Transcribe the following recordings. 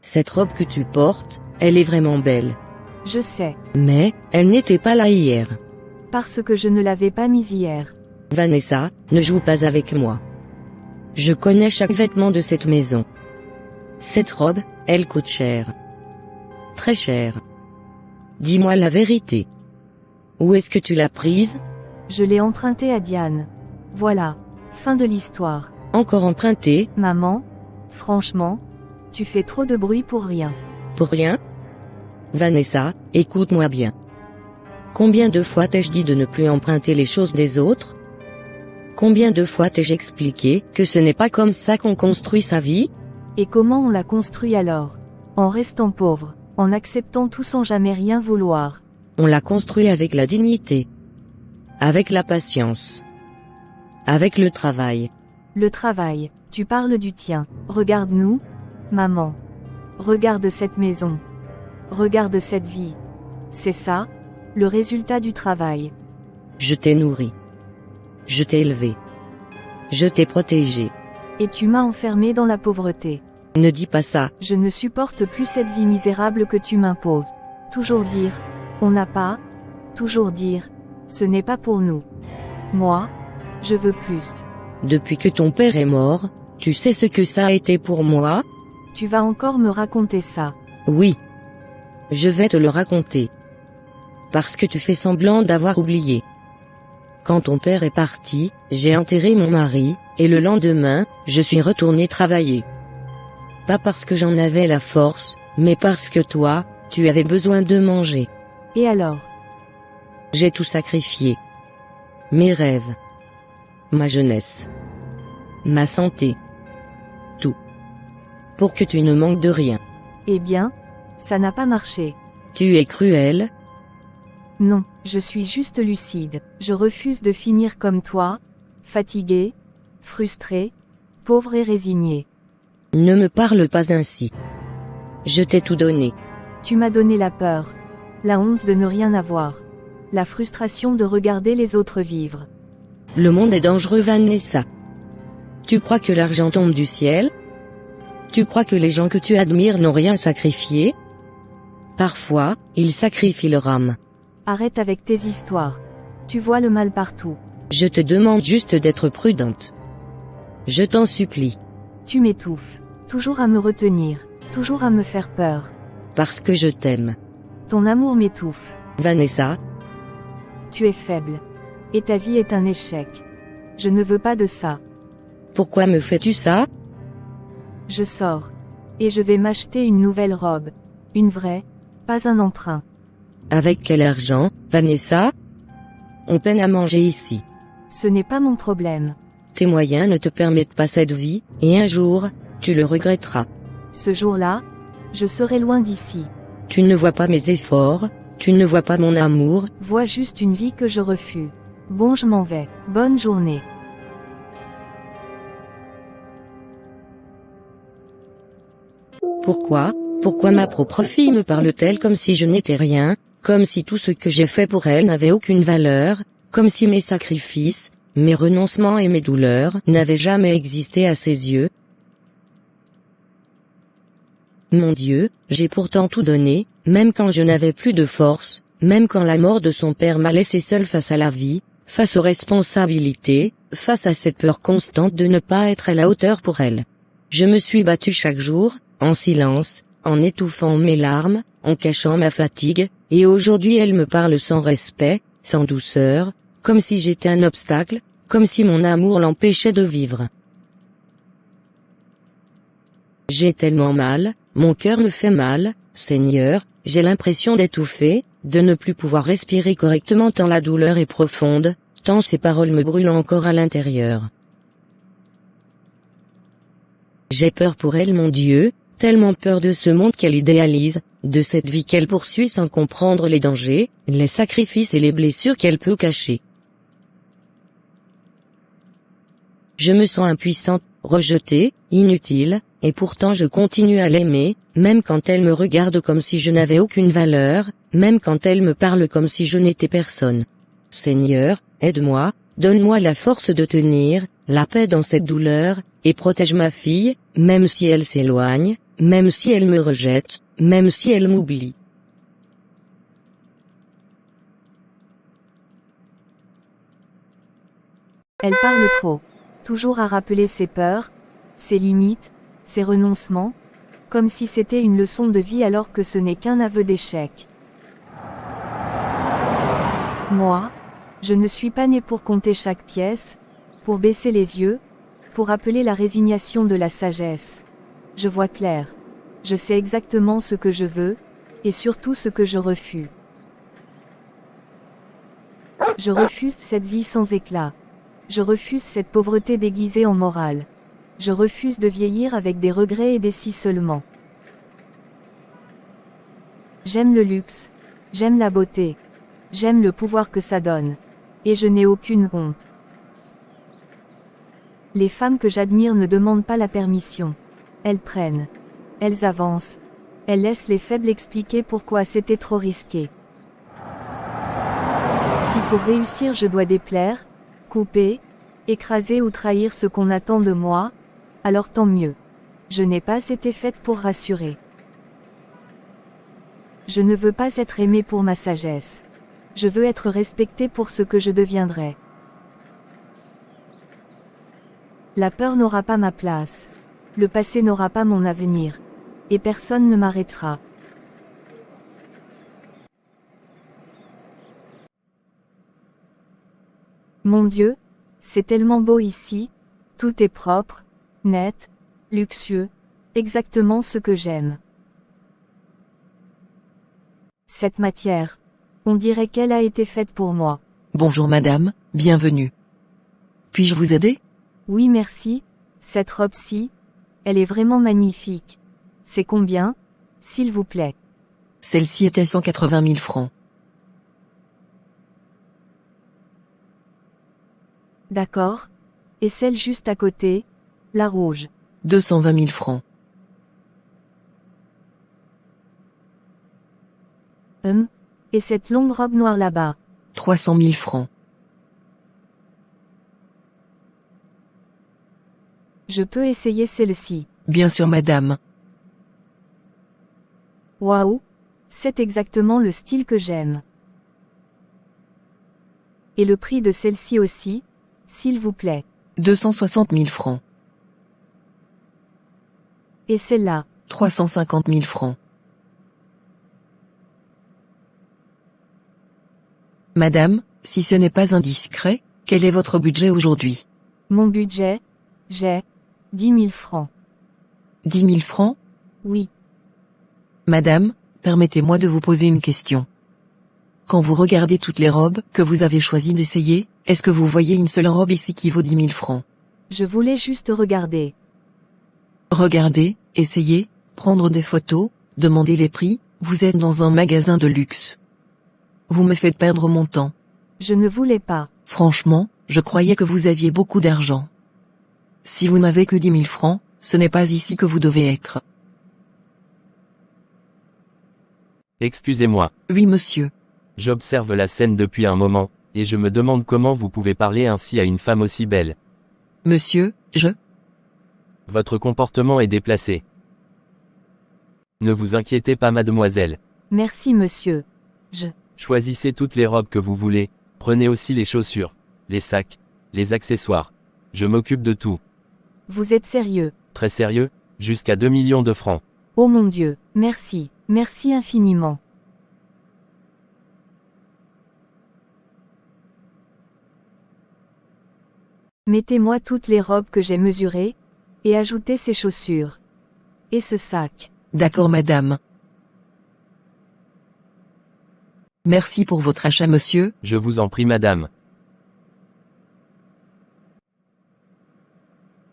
Cette robe que tu portes, elle est vraiment belle. Je sais. Mais, elle n'était pas là hier. Parce que je ne l'avais pas mise hier. Vanessa, ne joue pas avec moi. Je connais chaque vêtement de cette maison. Cette robe, elle coûte cher. Très cher. Dis-moi la vérité. Où est-ce que tu l'as prise? Je l'ai empruntée à Diane. Voilà. Fin de l'histoire. Encore empruntée? Maman, franchement, tu fais trop de bruit pour rien. Pour rien? Vanessa, écoute-moi bien. Combien de fois t'ai-je dit de ne plus emprunter les choses des autres? Combien de fois t'ai-je expliqué que ce n'est pas comme ça qu'on construit sa vie? Et comment on l'a construit alors? En restant pauvre, en acceptant tout sans jamais rien vouloir. On l'a construit avec la dignité. Avec la patience. Avec le travail. Le travail, tu parles du tien. Regarde-nous, maman. Regarde cette maison. Regarde cette vie. C'est ça, le résultat du travail. Je t'ai nourri. Je t'ai élevé. Je t'ai protégé. Et tu m'as enfermé dans la pauvreté. Ne dis pas ça. Je ne supporte plus cette vie misérable que tu m'imposes. Toujours dire, on n'a pas. Toujours dire, ce n'est pas pour nous. Moi, je veux plus. Depuis que ton père est mort, tu sais ce que ça a été pour moi? Tu vas encore me raconter ça. Oui. Je vais te le raconter. Parce que tu fais semblant d'avoir oublié. Quand ton père est parti, j'ai enterré mon mari, et le lendemain, je suis retourné travailler. Pas parce que j'en avais la force, mais parce que toi, tu avais besoin de manger. Et alors? J'ai tout sacrifié. Mes rêves. Ma jeunesse. Ma santé. Tout. Pour que tu ne manques de rien. Eh bien, ça n'a pas marché. Tu es cruel? Non, je suis juste lucide. Je refuse de finir comme toi, fatigué, frustré, pauvre et résigné. Ne me parle pas ainsi. Je t'ai tout donné. Tu m'as donné la peur, la honte de ne rien avoir, la frustration de regarder les autres vivre. Le monde est dangereux, Vanessa. Tu crois que l'argent tombe du ciel? Tu crois que les gens que tu admires n'ont rien sacrifié? Parfois, ils sacrifient leur âme. Arrête avec tes histoires. Tu vois le mal partout. Je te demande juste d'être prudente. Je t'en supplie. Tu m'étouffes. Toujours à me retenir. Toujours à me faire peur. Parce que je t'aime. Ton amour m'étouffe. Vanessa. Tu es faible. Et ta vie est un échec. Je ne veux pas de ça. Pourquoi me fais-tu ça? Je sors. Et je vais m'acheter une nouvelle robe. Une vraie, pas un emprunt. Avec quel argent, Vanessa? On peine à manger ici. Ce n'est pas mon problème. Tes moyens ne te permettent pas cette vie, et un jour, tu le regretteras. Ce jour-là, je serai loin d'ici. Tu ne vois pas mes efforts, tu ne vois pas mon amour. Vois juste une vie que je refuse. Bon, je m'en vais. Bonne journée. Pourquoi ma propre fille me parle-t-elle comme si je n'étais rien, comme si tout ce que j'ai fait pour elle n'avait aucune valeur, comme si mes sacrifices, mes renoncements et mes douleurs n'avaient jamais existé à ses yeux? Mon Dieu, j'ai pourtant tout donné, même quand je n'avais plus de force, même quand la mort de son père m'a laissé seul face à la vie, face aux responsabilités, face à cette peur constante de ne pas être à la hauteur pour elle. Je me suis battue chaque jour, en silence, en étouffant mes larmes, en cachant ma fatigue, et aujourd'hui elle me parle sans respect, sans douceur, comme si j'étais un obstacle, comme si mon amour l'empêchait de vivre. J'ai tellement mal, mon cœur me fait mal, Seigneur, j'ai l'impression d'étouffer, de ne plus pouvoir respirer correctement tant la douleur est profonde, tant ces paroles me brûlent encore à l'intérieur. J'ai peur pour elle, mon Dieu, tellement peur de ce monde qu'elle idéalise, de cette vie qu'elle poursuit sans comprendre les dangers, les sacrifices et les blessures qu'elle peut cacher. Je me sens impuissante, rejetée, inutile, et pourtant je continue à l'aimer, même quand elle me regarde comme si je n'avais aucune valeur, même quand elle me parle comme si je n'étais personne. Seigneur, aide-moi, donne-moi la force de tenir, la paix dans cette douleur, et protège ma fille, même si elle s'éloigne, même si elle me rejette, même si elle m'oublie. Elle parle trop. Toujours à rappeler ses peurs, ses limites, ses renoncements, comme si c'était une leçon de vie alors que ce n'est qu'un aveu d'échec. Moi, je ne suis pas né pour compter chaque pièce, pour baisser les yeux, pour appeler la résignation de la sagesse. Je vois clair. Je sais exactement ce que je veux, et surtout ce que je refuse. Je refuse cette vie sans éclat. Je refuse cette pauvreté déguisée en morale. Je refuse de vieillir avec des regrets et des si seulement. J'aime le luxe. J'aime la beauté. J'aime le pouvoir que ça donne. Et je n'ai aucune honte. Les femmes que j'admire ne demandent pas la permission. Elles prennent. Elles avancent. Elles laissent les faibles expliquer pourquoi c'était trop risqué. Si pour réussir je dois déplaire, couper, écraser ou trahir ce qu'on attend de moi, alors tant mieux. Je n'ai pas été faite pour rassurer. Je ne veux pas être aimée pour ma sagesse. Je veux être respectée pour ce que je deviendrai. La peur n'aura pas ma place. Le passé n'aura pas mon avenir. Et personne ne m'arrêtera. Mon Dieu, c'est tellement beau ici, tout est propre, net, luxueux, exactement ce que j'aime. Cette matière, on dirait qu'elle a été faite pour moi. Bonjour madame, bienvenue. Puis-je vous aider? Oui merci, cette robe-ci, elle est vraiment magnifique. C'est combien, s'il vous plaît? Celle-ci était 180 000 francs. D'accord. Et celle juste à côté, la rouge? 220 000 francs. Et cette longue robe noire là-bas? 300 000 francs. Je peux essayer celle-ci? Bien sûr madame. Waouh, c'est exactement le style que j'aime. Et le prix de celle-ci aussi, s'il vous plaît? 260 000 francs. Et celle-là? 350 000 francs. Madame, si ce n'est pas indiscret, quel est votre budget aujourd'hui? Mon budget? J'ai 10 000 francs. 10 000 francs? Oui. Madame, permettez-moi de vous poser une question. Quand vous regardez toutes les robes que vous avez choisi d'essayer, est-ce que vous voyez une seule robe ici qui vaut 10 000 francs? Je voulais juste regarder. Regardez, essayez, prendre des photos, demander les prix, vous êtes dans un magasin de luxe. Vous me faites perdre mon temps. Je ne voulais pas. Franchement, je croyais que vous aviez beaucoup d'argent. Si vous n'avez que 10 000 francs, ce n'est pas ici que vous devez être. Excusez-moi. Oui monsieur. J'observe la scène depuis un moment, et je me demande comment vous pouvez parler ainsi à une femme aussi belle. Monsieur, Votre comportement est déplacé. Ne vous inquiétez pas mademoiselle. Merci monsieur. Choisissez toutes les robes que vous voulez, prenez aussi les chaussures, les sacs, les accessoires. Je m'occupe de tout. Vous êtes sérieux? Très sérieux, jusqu'à 2 millions de francs. Oh mon Dieu, merci, merci infiniment. Mettez-moi toutes les robes que j'ai mesurées, et ajoutez ces chaussures. Et ce sac. D'accord madame. Merci pour votre achat monsieur. Je vous en prie madame.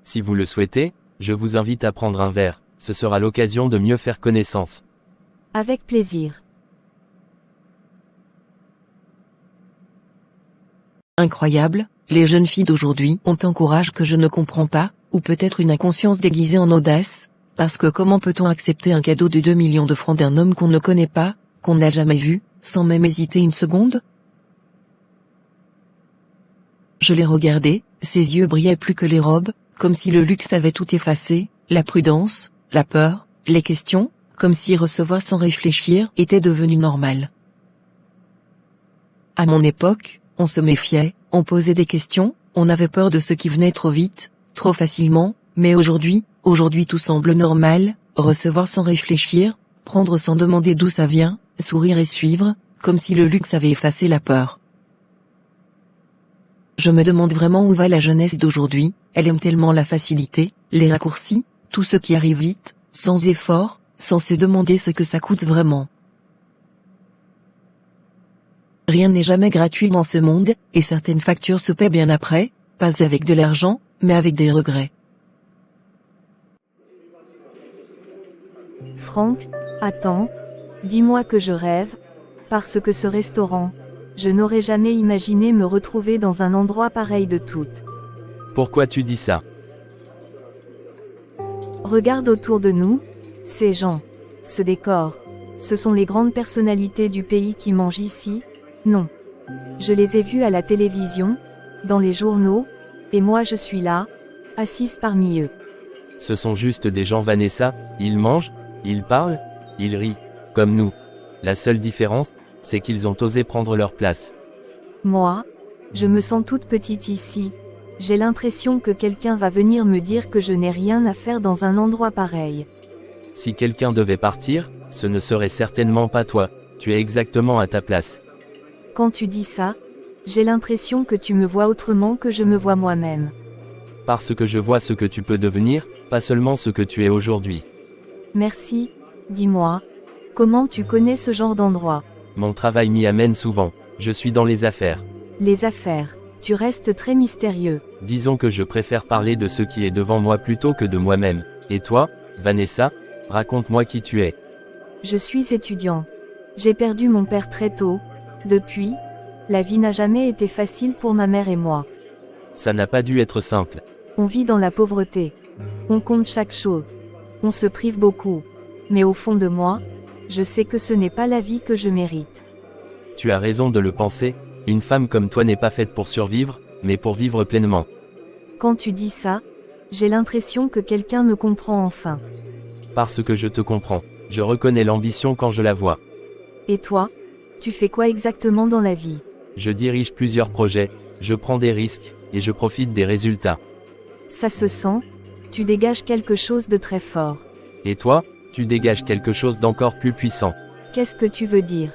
Si vous le souhaitez, je vous invite à prendre un verre, ce sera l'occasion de mieux faire connaissance. Avec plaisir. Incroyable, les jeunes filles d'aujourd'hui ont un courage que je ne comprends pas, ou peut-être une inconscience déguisée en audace, parce que comment peut-on accepter un cadeau de 2 millions de francs d'un homme qu'on ne connaît pas, qu'on n'a jamais vu, sans même hésiter une seconde? Je l'ai regardé, ses yeux brillaient plus que les robes, comme si le luxe avait tout effacé, la prudence, la peur, les questions, comme si recevoir sans réfléchir était devenu normal. À mon époque, on se méfiait, on posait des questions, on avait peur de ce qui venait trop vite, trop facilement, mais aujourd'hui tout semble normal, recevoir sans réfléchir, prendre sans demander d'où ça vient, sourire et suivre, comme si le luxe avait effacé la peur. Je me demande vraiment où va la jeunesse d'aujourd'hui, elle aime tellement la facilité, les raccourcis, tout ce qui arrive vite, sans effort, sans se demander ce que ça coûte vraiment. Rien n'est jamais gratuit dans ce monde, et certaines factures se paient bien après, pas avec de l'argent, mais avec des regrets. Franck, attends, dis-moi que je rêve, parce que ce restaurant, je n'aurais jamais imaginé me retrouver dans un endroit pareil de toutes. Pourquoi tu dis ça? Regarde autour de nous, ces gens, ce décor, ce sont les grandes personnalités du pays qui mangent ici? Non. Je les ai vus à la télévision, dans les journaux, et moi je suis là, assise parmi eux. Ce sont juste des gens Vanessa, ils mangent, ils parlent, ils rient, comme nous. La seule différence, c'est qu'ils ont osé prendre leur place. Moi, je me sens toute petite ici. J'ai l'impression que quelqu'un va venir me dire que je n'ai rien à faire dans un endroit pareil. Si quelqu'un devait partir, ce ne serait certainement pas toi, tu es exactement à ta place. Quand tu dis ça, j'ai l'impression que tu me vois autrement que je me vois moi-même. Parce que je vois ce que tu peux devenir, pas seulement ce que tu es aujourd'hui. Merci, dis-moi, comment tu connais ce genre d'endroit? Mon travail m'y amène souvent, je suis dans les affaires. Les affaires, tu restes très mystérieux. Disons que je préfère parler de ce qui est devant moi plutôt que de moi-même. Et toi, Vanessa, raconte-moi qui tu es. Je suis étudiant. J'ai perdu mon père très tôt. Depuis, la vie n'a jamais été facile pour ma mère et moi. Ça n'a pas dû être simple. On vit dans la pauvreté. On compte chaque chose. On se prive beaucoup. Mais au fond de moi, je sais que ce n'est pas la vie que je mérite. Tu as raison de le penser, une femme comme toi n'est pas faite pour survivre, mais pour vivre pleinement. Quand tu dis ça, j'ai l'impression que quelqu'un me comprend enfin. Parce que je te comprends, je reconnais l'ambition quand je la vois. Et toi, tu fais quoi exactement dans la vie? Je dirige plusieurs projets, je prends des risques, et je profite des résultats. Ça se sent, tu dégages quelque chose de très fort. Et toi, tu dégages quelque chose d'encore plus puissant. Qu'est-ce que tu veux dire?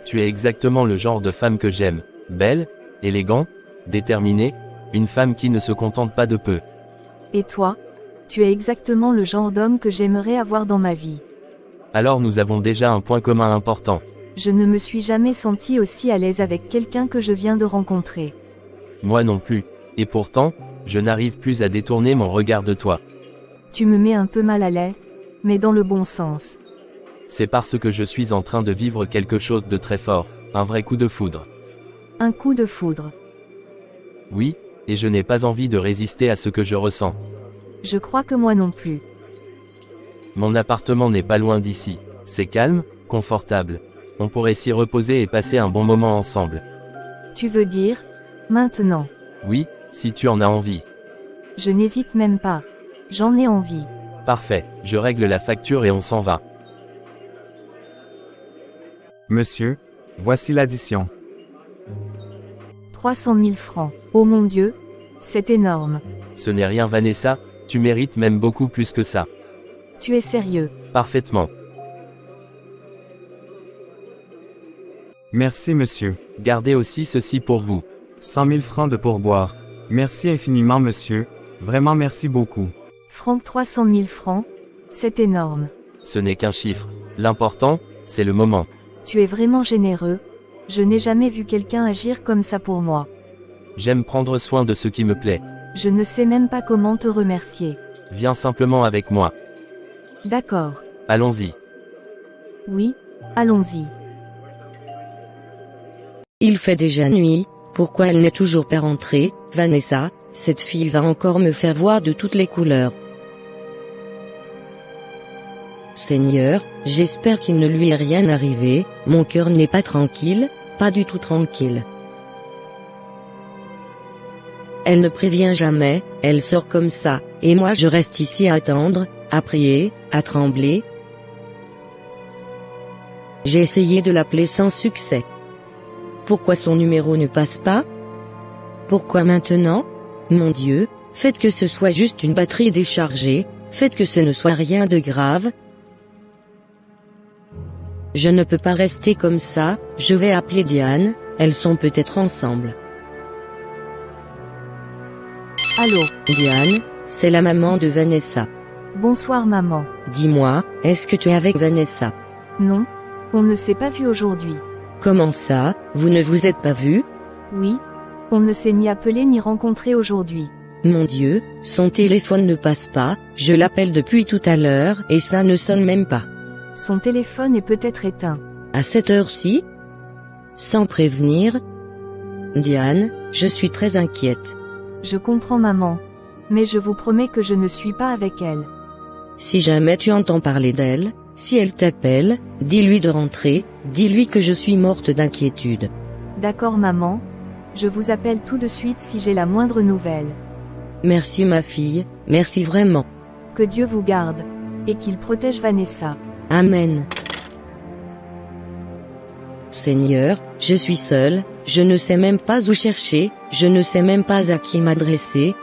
Tu es exactement le genre de femme que j'aime, belle, élégante, déterminée, une femme qui ne se contente pas de peu. Et toi, tu es exactement le genre d'homme que j'aimerais avoir dans ma vie. Alors nous avons déjà un point commun important. Je ne me suis jamais sentie aussi à l'aise avec quelqu'un que je viens de rencontrer. Moi non plus, et pourtant, je n'arrive plus à détourner mon regard de toi. Tu me mets un peu mal à l'aise, mais dans le bon sens. C'est parce que je suis en train de vivre quelque chose de très fort, un vrai coup de foudre. Un coup de foudre. Oui, et je n'ai pas envie de résister à ce que je ressens. Je crois que moi non plus. Mon appartement n'est pas loin d'ici. C'est calme, confortable. On pourrait s'y reposer et passer un bon moment ensemble. Tu veux dire, maintenant? Oui, si tu en as envie. Je n'hésite même pas. J'en ai envie. Parfait, je règle la facture et on s'en va. Monsieur, voici l'addition. 300 000 francs. Oh mon Dieu, c'est énorme. Ce n'est rien Vanessa, tu mérites même beaucoup plus que ça. Tu es sérieux? Parfaitement. Merci monsieur. Gardez aussi ceci pour vous. 100 000 francs de pourboire. Merci infiniment monsieur, vraiment merci beaucoup. Franck 300 000 francs, c'est énorme. Ce n'est qu'un chiffre. L'important, c'est le moment. Tu es vraiment généreux. Je n'ai jamais vu quelqu'un agir comme ça pour moi. J'aime prendre soin de ce qui me plaît. Je ne sais même pas comment te remercier. Viens simplement avec moi. D'accord. Allons-y. Oui, allons-y. Il fait déjà nuit, pourquoi elle n'est toujours pas rentrée, Vanessa, cette fille va encore me faire voir de toutes les couleurs. Seigneur, j'espère qu'il ne lui est rien arrivé, mon cœur n'est pas tranquille, pas du tout tranquille. Elle ne prévient jamais, elle sort comme ça, et moi je reste ici à attendre, à prier, à trembler. J'ai essayé de l'appeler sans succès. Pourquoi son numéro ne passe pas? Pourquoi maintenant? Mon Dieu, faites que ce soit juste une batterie déchargée, faites que ce ne soit rien de grave. Je ne peux pas rester comme ça, je vais appeler Diane, elles sont peut-être ensemble. Allô, Diane, c'est la maman de Vanessa. bonsoir maman. Dis-moi, est-ce que tu es avec Vanessa? Non, on ne s'est pas vu aujourd'hui. Comment ça, vous ne vous êtes pas vus? Oui, on ne s'est ni appelé ni rencontré aujourd'hui. Mon Dieu, son téléphone ne passe pas, je l'appelle depuis tout à l'heure et ça ne sonne même pas. Son téléphone est peut-être éteint. À cette heure-ci? Sans prévenir? Diane, je suis très inquiète. Je comprends maman. Mais je vous promets que je ne suis pas avec elle. Si jamais tu entends parler d'elle, si elle t'appelle, dis-lui de rentrer, dis-lui que je suis morte d'inquiétude. D'accord maman. Je vous appelle tout de suite si j'ai la moindre nouvelle. Merci ma fille, merci vraiment. Que Dieu vous garde. Et qu'il protège Vanessa. Amen. Seigneur, je suis seule, je ne sais même pas où chercher, je ne sais même pas à qui m'adresser.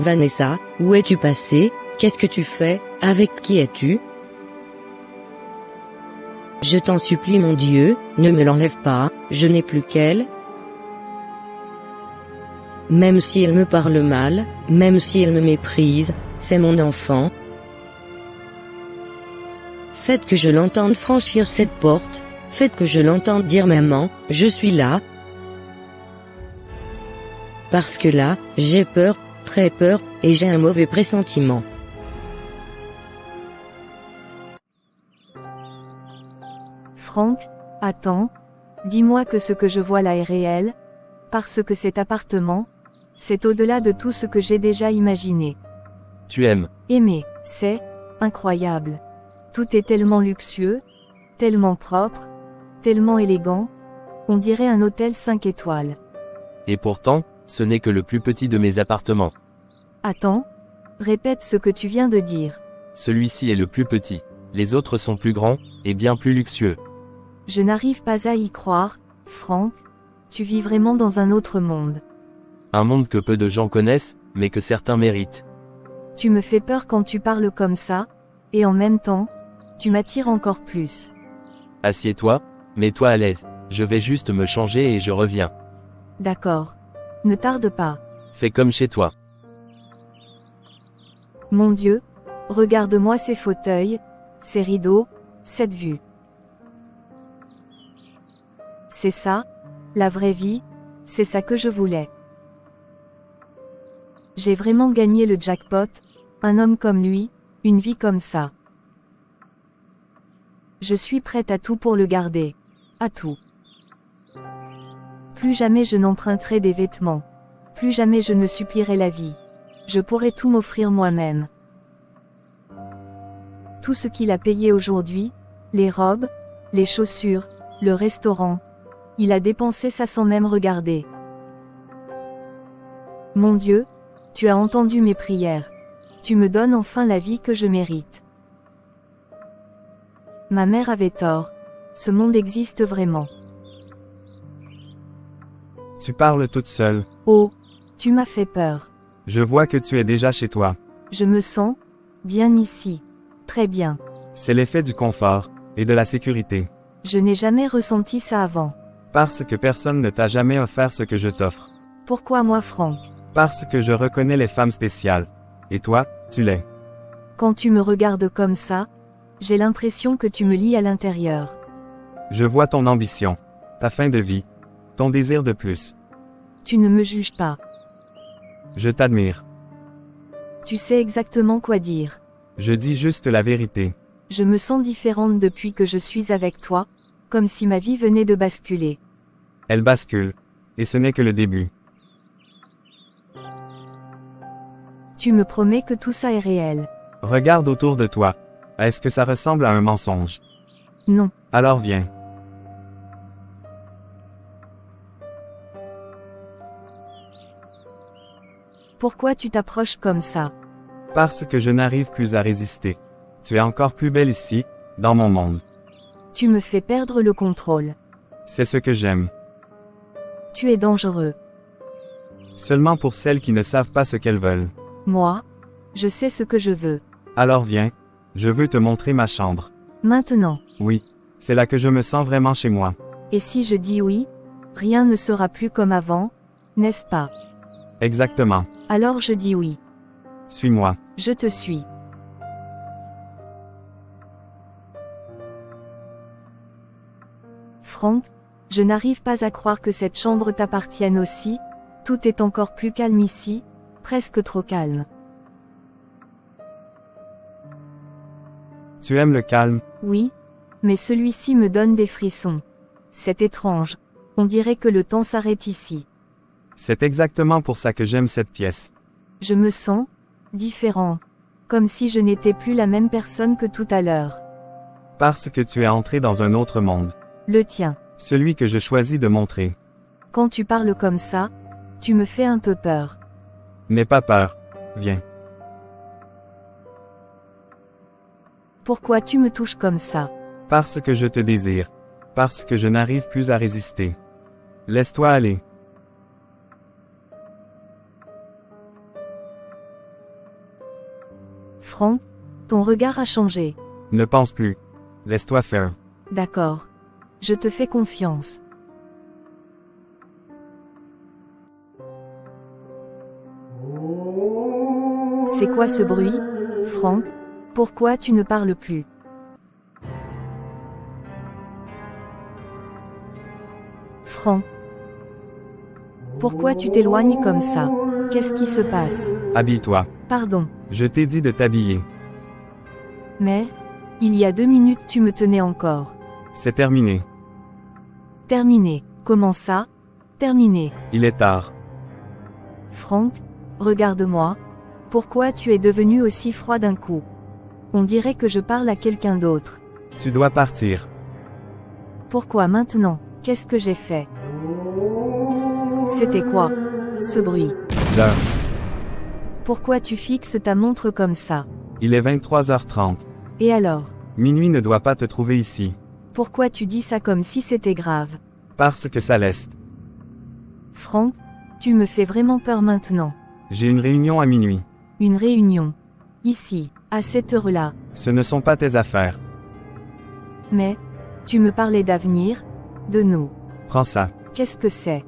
Vanessa, où es-tu passée? Qu'est-ce que tu fais? Avec qui es-tu? Je t'en supplie mon Dieu, ne me l'enlève pas, je n'ai plus qu'elle. Même si elle me parle mal, même si elle me méprise, c'est mon enfant. Faites que je l'entende franchir cette porte, faites que je l'entende dire maman, je suis là. Parce que là, j'ai peur, très peur, et j'ai un mauvais pressentiment. Franck, attends. Dis-moi que ce que je vois là est réel. Parce que cet appartement, c'est au-delà de tout ce que j'ai déjà imaginé. Tu aimes. Aimer, c'est incroyable. Tout est tellement luxueux, tellement propre, tellement élégant. On dirait un hôtel 5 étoiles. Et pourtant, ce n'est que le plus petit de mes appartements. Attends, répète ce que tu viens de dire. Celui-ci est le plus petit. Les autres sont plus grands, et bien plus luxueux. Je n'arrive pas à y croire, Franck. Tu vis vraiment dans un autre monde. Un monde que peu de gens connaissent, mais que certains méritent. Tu me fais peur quand tu parles comme ça, et en même temps, tu m'attires encore plus. Assieds-toi, mets-toi à l'aise. Je vais juste me changer et je reviens. D'accord. Ne tarde pas. Fais comme chez toi. Mon Dieu, regarde-moi ces fauteuils, ces rideaux, cette vue. C'est ça, la vraie vie, c'est ça que je voulais. J'ai vraiment gagné le jackpot, un homme comme lui, une vie comme ça. Je suis prête à tout pour le garder. À tout. Plus jamais je n'emprunterai des vêtements. Plus jamais je ne supplierai la vie. Je pourrai tout m'offrir moi-même. Tout ce qu'il a payé aujourd'hui, les robes, les chaussures, le restaurant. Il a dépensé ça sans même regarder. Mon Dieu, tu as entendu mes prières. Tu me donnes enfin la vie que je mérite. Ma mère avait tort. Ce monde existe vraiment. Tu parles toute seule. Oh, tu m'as fait peur. Je vois que tu es déjà chez toi. Je me sens bien ici. Très bien. C'est l'effet du confort et de la sécurité. Je n'ai jamais ressenti ça avant. Parce que personne ne t'a jamais offert ce que je t'offre. Pourquoi moi, Franck? Parce que je reconnais les femmes spéciales. Et toi, tu l'es. Quand tu me regardes comme ça, j'ai l'impression que tu me lis à l'intérieur. Je vois ton ambition, ta fin de vie, ton désir de plus. Tu ne me juges pas. Je t'admire. Tu sais exactement quoi dire. Je dis juste la vérité. Je me sens différente depuis que je suis avec toi, comme si ma vie venait de basculer. Elle bascule. Et ce n'est que le début. Tu me promets que tout ça est réel. Regarde autour de toi. Est-ce que ça ressemble à un mensonge? Non. Alors viens. Pourquoi tu t'approches comme ça? Parce que je n'arrive plus à résister. Tu es encore plus belle ici, dans mon monde. Tu me fais perdre le contrôle. C'est ce que j'aime. Tu es dangereux. Seulement pour celles qui ne savent pas ce qu'elles veulent. Moi, je sais ce que je veux. Alors viens, je veux te montrer ma chambre. Maintenant. Oui, c'est là que je me sens vraiment chez moi. Et si je dis oui, rien ne sera plus comme avant, n'est-ce pas? Exactement. Alors je dis oui. Suis-moi. Je te suis. Franck, je n'arrive pas à croire que cette chambre t'appartienne aussi. Tout est encore plus calme ici, presque trop calme. Tu aimes le calme? Oui, mais celui-ci me donne des frissons. C'est étrange. On dirait que le temps s'arrête ici. C'est exactement pour ça que j'aime cette pièce. Je me sens différent. Comme si je n'étais plus la même personne que tout à l'heure. Parce que tu es entré dans un autre monde. Le tien. Celui que je choisis de montrer. Quand tu parles comme ça, tu me fais un peu peur. N'aie pas peur. Viens. Pourquoi tu me touches comme ça? Parce que je te désire. Parce que je n'arrive plus à résister. Laisse-toi aller. Franck, ton regard a changé. Ne pense plus. Laisse-toi faire. D'accord. Je te fais confiance. C'est quoi ce bruit, Franck? Pourquoi tu ne parles plus? Franck. Pourquoi tu t'éloignes comme ça? Qu'est-ce qui se passe? Habille-toi. Pardon. Je t'ai dit de t'habiller. Mais, il y a 2 minutes tu me tenais encore. C'est terminé. Terminé. Comment ça? Terminé. Il est tard. Franck, regarde-moi. Pourquoi tu es devenu aussi froid d'un coup? On dirait que je parle à quelqu'un d'autre. Tu dois partir. Pourquoi maintenant? Qu'est-ce que j'ai fait? C'était quoi, ce bruit? L'heure. Pourquoi tu fixes ta montre comme ça? Il est 23h30. Et alors? Minuit ne doit pas te trouver ici. Pourquoi tu dis ça comme si c'était grave? Parce que ça l'est. Franck, tu me fais vraiment peur maintenant. J'ai une réunion à minuit. Une réunion. Ici, à cette heure-là. Ce ne sont pas tes affaires. Mais, tu me parlais d'avenir, de nous. Prends ça. Qu'est-ce que c'est?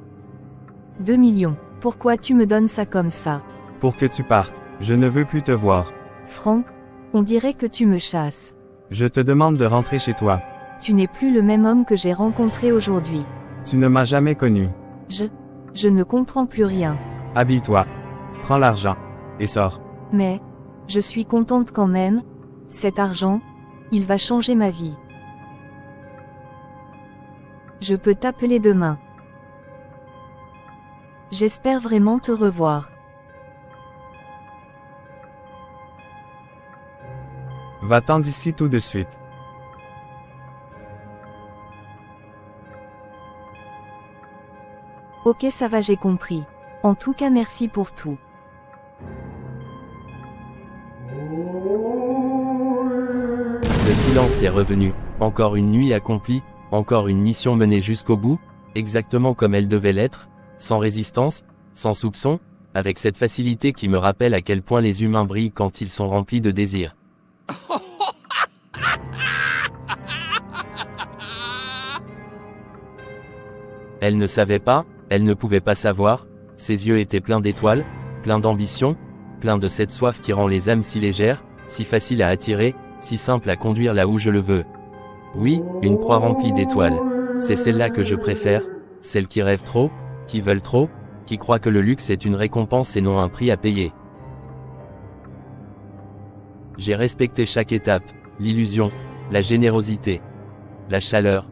2 millions. Pourquoi tu me donnes ça comme ça? Pour que tu partes. Je ne veux plus te voir. Franck, on dirait que tu me chasses. Je te demande de rentrer chez toi. Tu n'es plus le même homme que j'ai rencontré aujourd'hui. Tu ne m'as jamais connu. Je ne comprends plus rien. Habille-toi. Prends l'argent. Et sors. Mais, je suis contente quand même. Cet argent, il va changer ma vie. Je peux t'appeler demain. J'espère vraiment te revoir. Va-t'en d'ici tout de suite. Ok, ça va, j'ai compris. En tout cas, merci pour tout. Le silence est revenu. Encore une nuit accomplie, encore une mission menée jusqu'au bout, exactement comme elle devait l'être, sans résistance, sans soupçon, avec cette facilité qui me rappelle à quel point les humains brillent quand ils sont remplis de désir. Elle ne savait pas, elle ne pouvait pas savoir, ses yeux étaient pleins d'étoiles, pleins d'ambition, pleins de cette soif qui rend les âmes si légères, si faciles à attirer, si simples à conduire là où je le veux. Oui, une proie remplie d'étoiles. C'est celle-là que je préfère, celles qui rêvent trop, qui veulent trop, qui croient que le luxe est une récompense et non un prix à payer. J'ai respecté chaque étape, l'illusion, la générosité, la chaleur,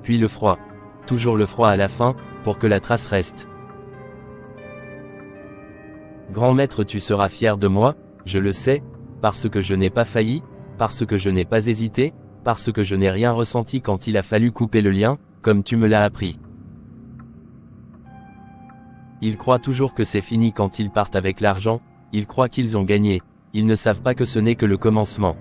puis le froid. Toujours le froid à la fin, pour que la trace reste. Grand maître, tu seras fier de moi, je le sais, parce que je n'ai pas failli, parce que je n'ai pas hésité, parce que je n'ai rien ressenti quand il a fallu couper le lien, comme tu me l'as appris. Ils croient toujours que c'est fini quand ils partent avec l'argent, ils croient qu'ils ont gagné, Ils ne savent pas que ce n'est que le commencement.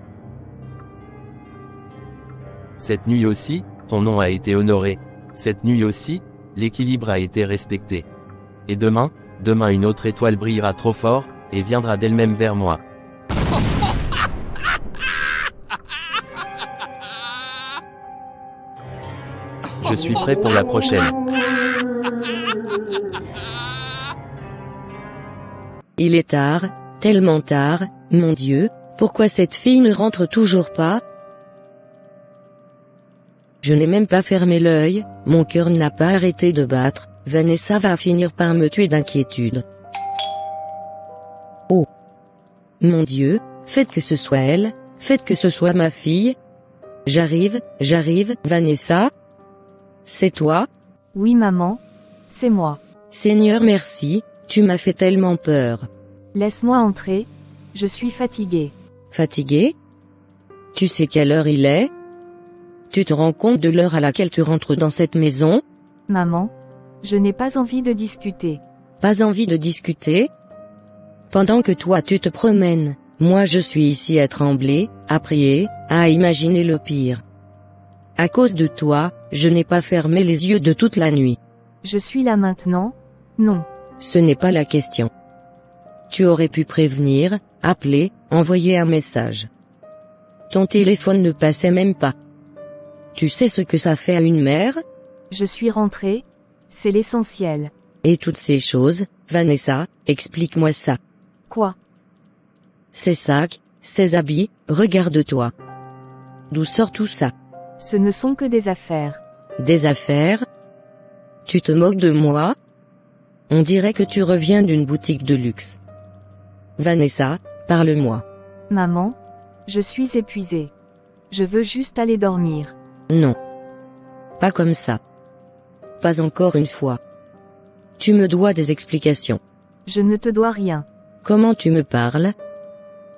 Cette nuit aussi, ton nom a été honoré. Cette nuit aussi, l'équilibre a été respecté. Et demain une autre étoile brillera trop fort, et viendra d'elle-même vers moi. Je suis prêt pour la prochaine. Il est tard, tellement tard, mon Dieu, pourquoi cette fille ne rentre toujours pas? Je n'ai même pas fermé l'œil, mon cœur n'a pas arrêté de battre, Vanessa va finir par me tuer d'inquiétude. Oh! Mon Dieu, faites que ce soit elle, faites que ce soit ma fille. J'arrive, Vanessa? C'est toi? Oui maman, c'est moi. Seigneur merci, tu m'as fait tellement peur. Laisse-moi entrer, je suis fatiguée. Fatigué? Tu sais quelle heure il est? Tu te rends compte de l'heure à laquelle tu rentres dans cette maison? Maman, je n'ai pas envie de discuter. Pas envie de discuter? Pendant que toi tu te promènes, moi je suis ici à trembler, à prier, à imaginer le pire. À cause de toi, je n'ai pas fermé les yeux de toute la nuit. Je suis là maintenant? Non. Ce n'est pas la question. Tu aurais pu prévenir, appeler, envoyer un message. Ton téléphone ne passait même pas. Tu sais ce que ça fait à une mère? Je suis rentrée, c'est l'essentiel. Et toutes ces choses, Vanessa, explique-moi ça. Quoi? Ces sacs, ces habits, regarde-toi. D'où sort tout ça? Ce ne sont que des affaires. Des affaires? Tu te moques de moi? On dirait que tu reviens d'une boutique de luxe. Vanessa, parle-moi. Maman, je suis épuisée. Je veux juste aller dormir. Non. Pas comme ça. Pas encore une fois. Tu me dois des explications. Je ne te dois rien. Comment tu me parles?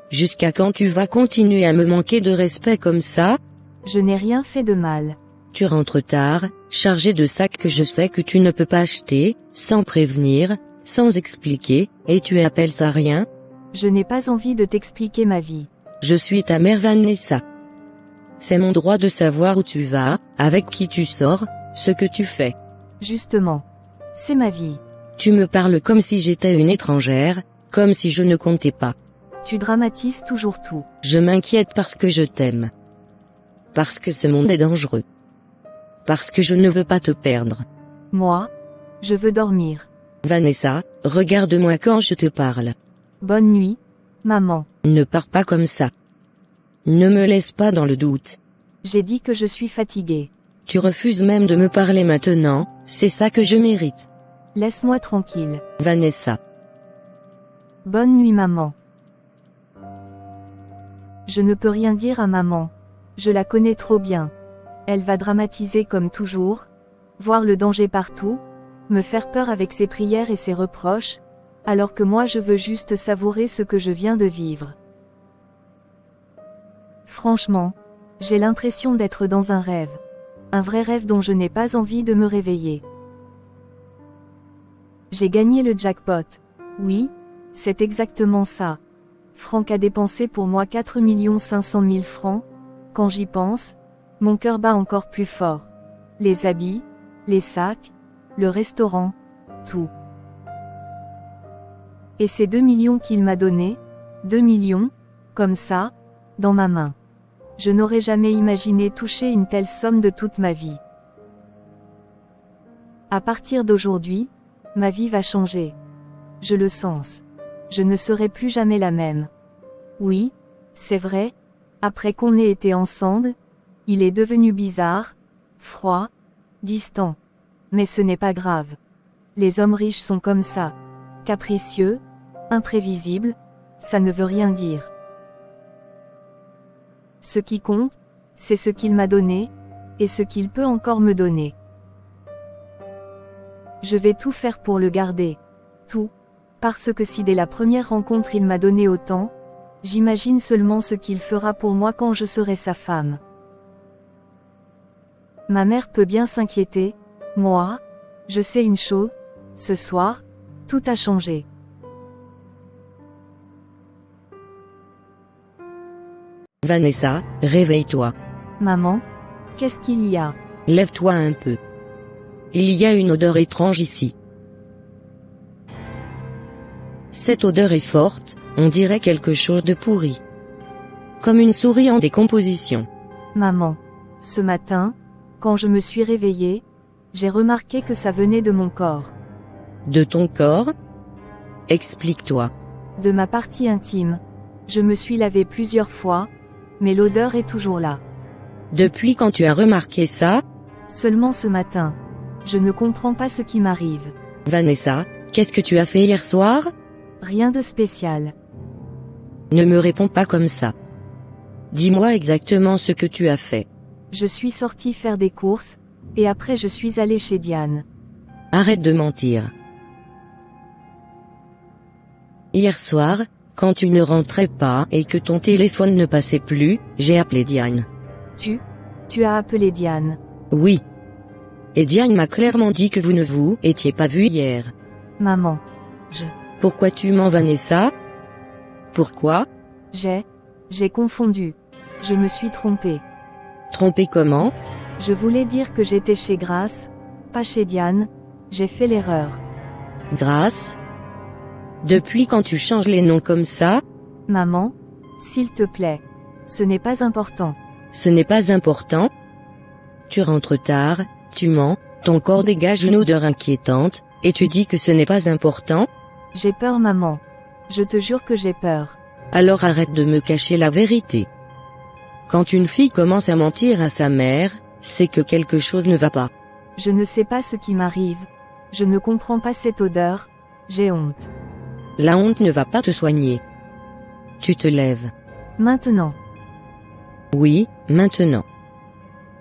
Jusqu'à quand tu vas continuer à me manquer de respect comme ça? Je n'ai rien fait de mal. Tu rentres tard, chargé de sacs que je sais que tu ne peux pas acheter, sans prévenir, sans expliquer, et tu appelles ça rien? Je n'ai pas envie de t'expliquer ma vie. Je suis ta mère Vanessa. C'est mon droit de savoir où tu vas, avec qui tu sors, ce que tu fais. Justement. C'est ma vie. Tu me parles comme si j'étais une étrangère, comme si je ne comptais pas. Tu dramatises toujours tout. Je m'inquiète parce que je t'aime. Parce que ce monde est dangereux. Parce que je ne veux pas te perdre. Moi, je veux dormir. Vanessa, regarde-moi quand je te parle. Bonne nuit, maman. Ne pars pas comme ça. Ne me laisse pas dans le doute. J'ai dit que je suis fatiguée. Tu refuses même de me parler maintenant, c'est ça que je mérite. Laisse-moi tranquille. Vanessa. Bonne nuit maman. Je ne peux rien dire à maman. Je la connais trop bien. Elle va dramatiser comme toujours, voir le danger partout, me faire peur avec ses prières et ses reproches, alors que moi je veux juste savourer ce que je viens de vivre. Franchement, j'ai l'impression d'être dans un rêve. Un vrai rêve dont je n'ai pas envie de me réveiller. J'ai gagné le jackpot. Oui, c'est exactement ça. Franck a dépensé pour moi 4 500 000 francs. Quand j'y pense, mon cœur bat encore plus fort. Les habits, les sacs, le restaurant, tout. Et ces 2 millions qu'il m'a donnés, 2 millions, comme ça, dans ma main. Je n'aurais jamais imaginé toucher une telle somme de toute ma vie. À partir d'aujourd'hui, ma vie va changer. Je le sens. Je ne serai plus jamais la même. Oui, c'est vrai, après qu'on ait été ensemble, il est devenu bizarre, froid, distant. Mais ce n'est pas grave. Les hommes riches sont comme ça. Capricieux, imprévisibles, ça ne veut rien dire. Ce qui compte, c'est ce qu'il m'a donné, et ce qu'il peut encore me donner. Je vais tout faire pour le garder. Tout. Parce que si dès la première rencontre il m'a donné autant, j'imagine seulement ce qu'il fera pour moi quand je serai sa femme. Ma mère peut bien s'inquiéter, moi, je sais une chose, ce soir, tout a changé. Vanessa, réveille-toi. Maman? Qu'est-ce qu'il y a? Lève-toi un peu. Il y a une odeur étrange ici. Cette odeur est forte, on dirait quelque chose de pourri. Comme une souris en décomposition. Maman. Ce matin, quand je me suis réveillée, j'ai remarqué que ça venait de mon corps. De ton corps? Explique-toi. De ma partie intime. Je me suis lavée plusieurs fois, mais l'odeur est toujours là. Depuis quand tu as remarqué ça? Seulement ce matin. Je ne comprends pas ce qui m'arrive. Vanessa, qu'est-ce que tu as fait hier soir? Rien de spécial. Ne me réponds pas comme ça. Dis-moi exactement ce que tu as fait. Je suis sortie faire des courses, et après je suis allée chez Diane. Arrête de mentir. Hier soir, quand tu ne rentrais pas et que ton téléphone ne passait plus, j'ai appelé Diane. Tu as appelé Diane. Oui. Et Diane m'a clairement dit que vous ne vous étiez pas vu hier. Maman. Pourquoi tu mens, Vanessa? Pourquoi? J'ai confondu. Je me suis trompée. Trompé comment? Je voulais dire que j'étais chez Grace, pas chez Diane. J'ai fait l'erreur. Grace? Depuis quand tu changes les noms comme ça? Maman, s'il te plaît. Ce n'est pas important. Ce n'est pas important? Tu rentres tard, tu mens, ton corps dégage une odeur inquiétante, et tu dis que ce n'est pas important? J'ai peur, maman. Je te jure que j'ai peur. Alors arrête de me cacher la vérité. Quand une fille commence à mentir à sa mère, c'est que quelque chose ne va pas. Je ne sais pas ce qui m'arrive. Je ne comprends pas cette odeur. J'ai honte. La honte ne va pas te soigner. Tu te lèves. Maintenant. Oui, maintenant.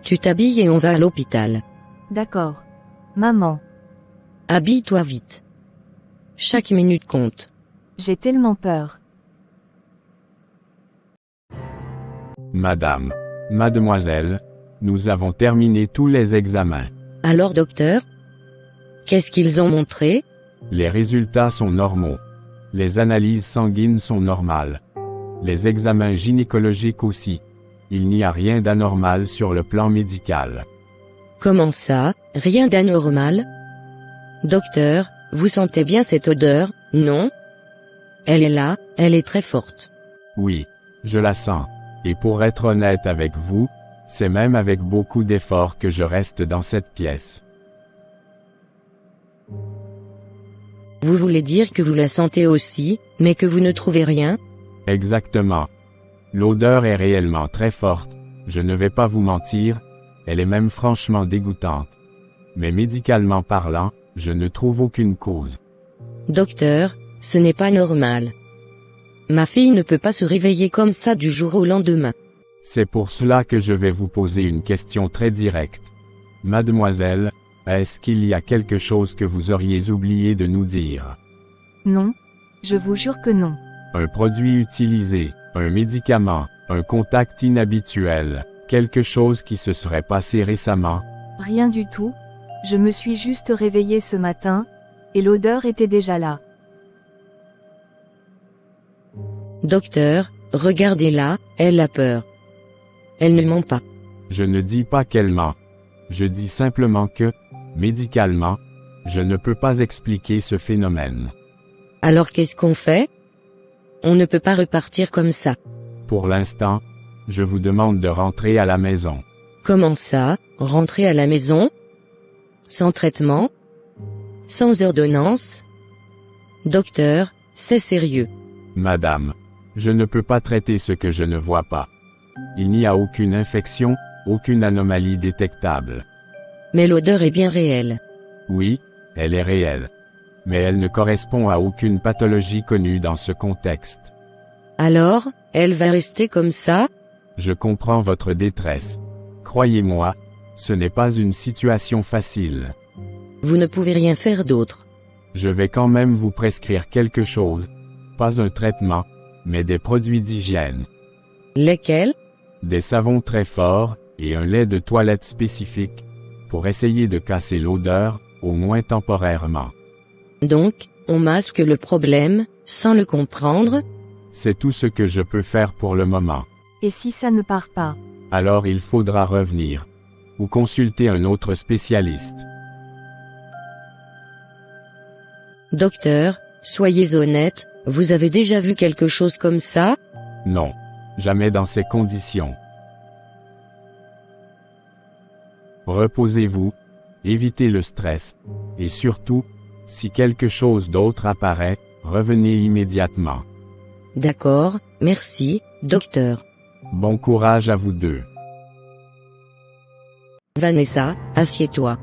Tu t'habilles et on va à l'hôpital. D'accord. Maman. Habille-toi vite. Chaque minute compte. J'ai tellement peur. Madame, mademoiselle, nous avons terminé tous les examens. Alors docteur? Qu'est-ce qu'ils ont montré? Les résultats sont normaux. Les analyses sanguines sont normales. Les examens gynécologiques aussi. Il n'y a rien d'anormal sur le plan médical. Comment ça, rien d'anormal? Docteur, vous sentez bien cette odeur, non? Elle est là, elle est très forte. Oui, je la sens. Et pour être honnête avec vous, c'est même avec beaucoup d'efforts que je reste dans cette pièce. Vous voulez dire que vous la sentez aussi, mais que vous ne trouvez rien? Exactement. L'odeur est réellement très forte, je ne vais pas vous mentir, elle est même franchement dégoûtante. Mais médicalement parlant, je ne trouve aucune cause. Docteur, ce n'est pas normal. Ma fille ne peut pas se réveiller comme ça du jour au lendemain. C'est pour cela que je vais vous poser une question très directe. Mademoiselle, est-ce qu'il y a quelque chose que vous auriez oublié de nous dire? Non. Je vous jure que non. Un produit utilisé, un médicament, un contact inhabituel, quelque chose qui se serait passé récemment? Rien du tout. Je me suis juste réveillée ce matin, et l'odeur était déjà là. Docteur, regardez-la, elle a peur. Elle ne ment pas. Je ne dis pas qu'elle ment. Je dis simplement que, médicalement, je ne peux pas expliquer ce phénomène. Alors qu'est-ce qu'on fait? On ne peut pas repartir comme ça. Pour l'instant, je vous demande de rentrer à la maison. Comment ça, rentrer à la maison? Sans traitement? Sans ordonnance? Docteur, c'est sérieux. Madame, je ne peux pas traiter ce que je ne vois pas. Il n'y a aucune infection, aucune anomalie détectable. Mais l'odeur est bien réelle. Oui, elle est réelle. Mais elle ne correspond à aucune pathologie connue dans ce contexte. Alors, elle va rester comme ça? Je comprends votre détresse. Croyez-moi, ce n'est pas une situation facile. Vous ne pouvez rien faire d'autre. Je vais quand même vous prescrire quelque chose. Pas un traitement, mais des produits d'hygiène. Lesquels? Des savons très forts, et un lait de toilette spécifique, pour essayer de casser l'odeur, au moins temporairement. Donc, on masque le problème, sans le comprendre? C'est tout ce que je peux faire pour le moment. Et si ça ne part pas? Alors il faudra revenir. Ou consulter un autre spécialiste. Docteur, soyez honnête, vous avez déjà vu quelque chose comme ça? Non. Jamais dans ces conditions. Reposez-vous, évitez le stress, et surtout, si quelque chose d'autre apparaît, revenez immédiatement. D'accord, merci, docteur. Bon courage à vous deux. Vanessa, assieds-toi.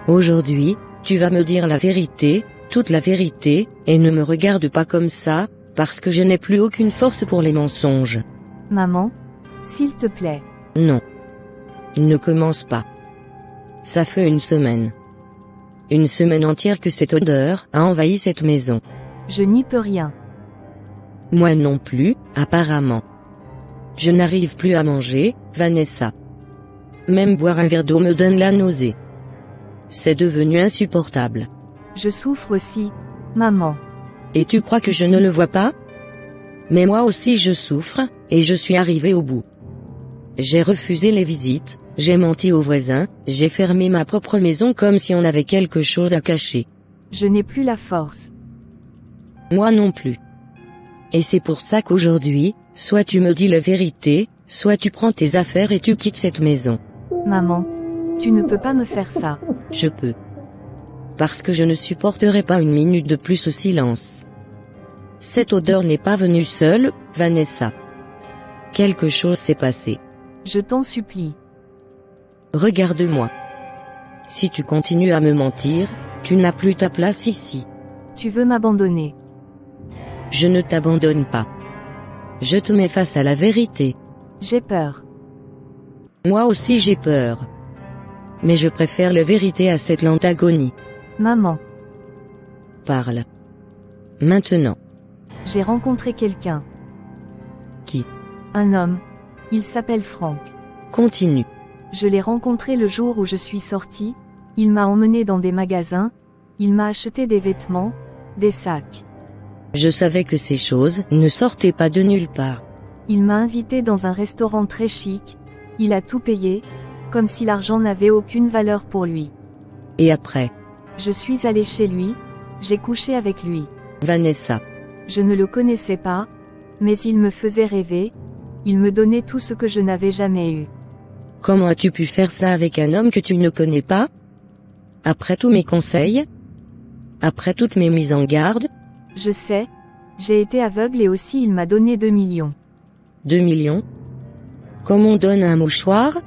Aujourd'hui, tu vas me dire la vérité, toute la vérité, et ne me regarde pas comme ça, parce que je n'ai plus aucune force pour les mensonges. Maman, s'il te plaît. Non. Ne commence pas. Ça fait une semaine. Une semaine entière que cette odeur a envahi cette maison. Je n'y peux rien. Moi non plus, apparemment. Je n'arrive plus à manger, Vanessa. Même boire un verre d'eau me donne la nausée. C'est devenu insupportable. Je souffre aussi, maman. Et tu crois que je ne le vois pas? Mais moi aussi je souffre, et je suis arrivé au bout. J'ai refusé les visites, j'ai menti aux voisins, j'ai fermé ma propre maison comme si on avait quelque chose à cacher. Je n'ai plus la force. Moi non plus. Et c'est pour ça qu'aujourd'hui, soit tu me dis la vérité, soit tu prends tes affaires et tu quittes cette maison. Maman, tu ne peux pas me faire ça. Je peux. Parce que je ne supporterai pas une minute de plus au silence. Cette odeur n'est pas venue seule, Vanessa. Quelque chose s'est passé. Je t'en supplie. Regarde-moi. Si tu continues à me mentir, tu n'as plus ta place ici. Tu veux m'abandonner. Je ne t'abandonne pas. Je te mets face à la vérité. J'ai peur. Moi aussi j'ai peur. Mais je préfère la vérité à cette lente agonie. Maman, Parle. Maintenant. j'ai rencontré quelqu'un. Qui? Un homme. Il s'appelle Franck. Continue. Je l'ai rencontré le jour où je suis sortie. Il m'a emmené dans des magasins. Il m'a acheté des vêtements, des sacs. Je savais que ces choses ne sortaient pas de nulle part. Il m'a invité dans un restaurant très chic. Il a tout payé, comme si l'argent n'avait aucune valeur pour lui. Et après? Je suis allée chez lui, j'ai couché avec lui. Vanessa. Je ne le connaissais pas, mais il me faisait rêver, il me donnait tout ce que je n'avais jamais eu. Comment as-tu pu faire ça avec un homme que tu ne connais pas? Après tous mes conseils? Après toutes mes mises en garde? Je sais, j'ai été aveugle et aussi il m'a donné 2 millions. 2 millions? Comme on donne un mouchoir?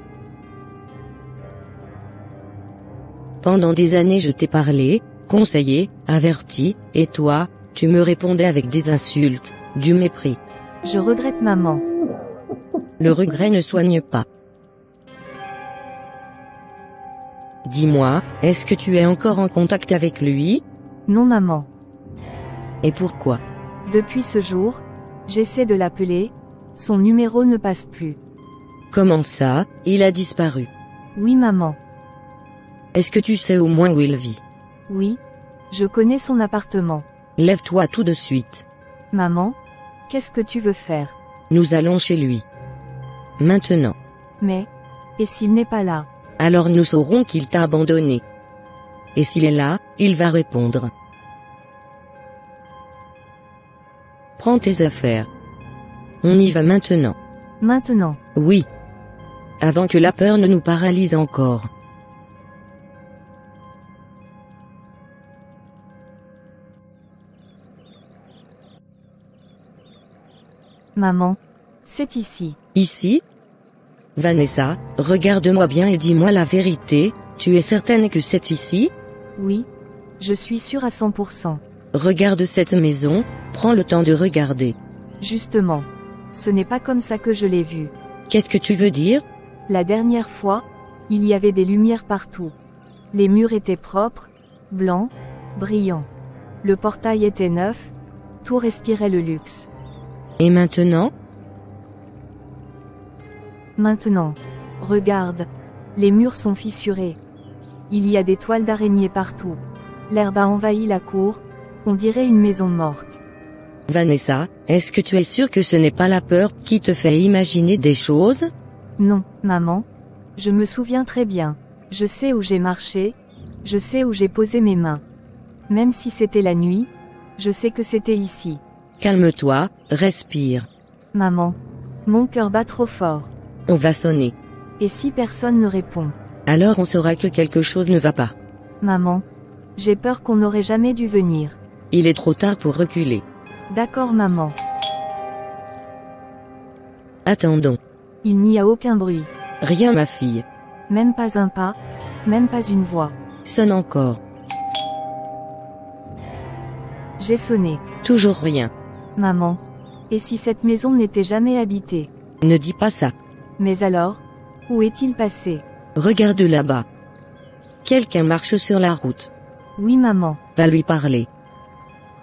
Pendant des années je t'ai parlé, conseillé, averti, et toi, tu me répondais avec des insultes, du mépris. Je regrette maman. Le regret ne soigne pas. Dis-moi, est-ce que tu es encore en contact avec lui? Non maman. Et pourquoi? Depuis ce jour, j'essaie de l'appeler, son numéro ne passe plus. Comment ça, il a disparu? Oui maman. Est-ce que tu sais au moins où il vit? Oui, je connais son appartement. Lève-toi tout de suite. Maman, qu'est-ce que tu veux faire? Nous allons chez lui. Maintenant. Mais, et s'il n'est pas là? Alors nous saurons qu'il t'a abandonné. Et s'il est là, il va répondre. Prends tes affaires. On y va maintenant. Maintenant. Oui. Avant que la peur ne nous paralyse encore. Maman, c'est ici. Ici? Vanessa, regarde-moi bien et dis-moi la vérité, tu es certaine que c'est ici? Oui, je suis sûre à 100%. Regarde cette maison, prends le temps de regarder. Justement, ce n'est pas comme ça que je l'ai vue. Qu'est-ce que tu veux dire? La dernière fois, il y avait des lumières partout. Les murs étaient propres, blancs, brillants. Le portail était neuf, tout respirait le luxe. Et maintenant? Maintenant, regarde, les murs sont fissurés. Il y a des toiles d'araignée partout. L'herbe a envahi la cour, on dirait une maison morte. Vanessa, est-ce que tu es sûre que ce n'est pas la peur qui te fait imaginer des choses? Non, maman. Je me souviens très bien. Je sais où j'ai marché. Je sais où j'ai posé mes mains. Même si c'était la nuit, je sais que c'était ici. Calme-toi, respire. Maman. Mon cœur bat trop fort. On va sonner. Et si personne ne répond? Alors on saura que quelque chose ne va pas. Maman. J'ai peur qu'on n'aurait jamais dû venir. Il est trop tard pour reculer. D'accord, maman. Attendons. Il n'y a aucun bruit. Rien, ma fille. Même pas un pas. Même pas une voix. Sonne encore. J'ai sonné. Toujours rien. Maman. Et si cette maison n'était jamais habitée? Ne dis pas ça. Mais alors? Où est-il passé? Regarde là-bas. Quelqu'un marche sur la route. Oui, maman. Va lui parler.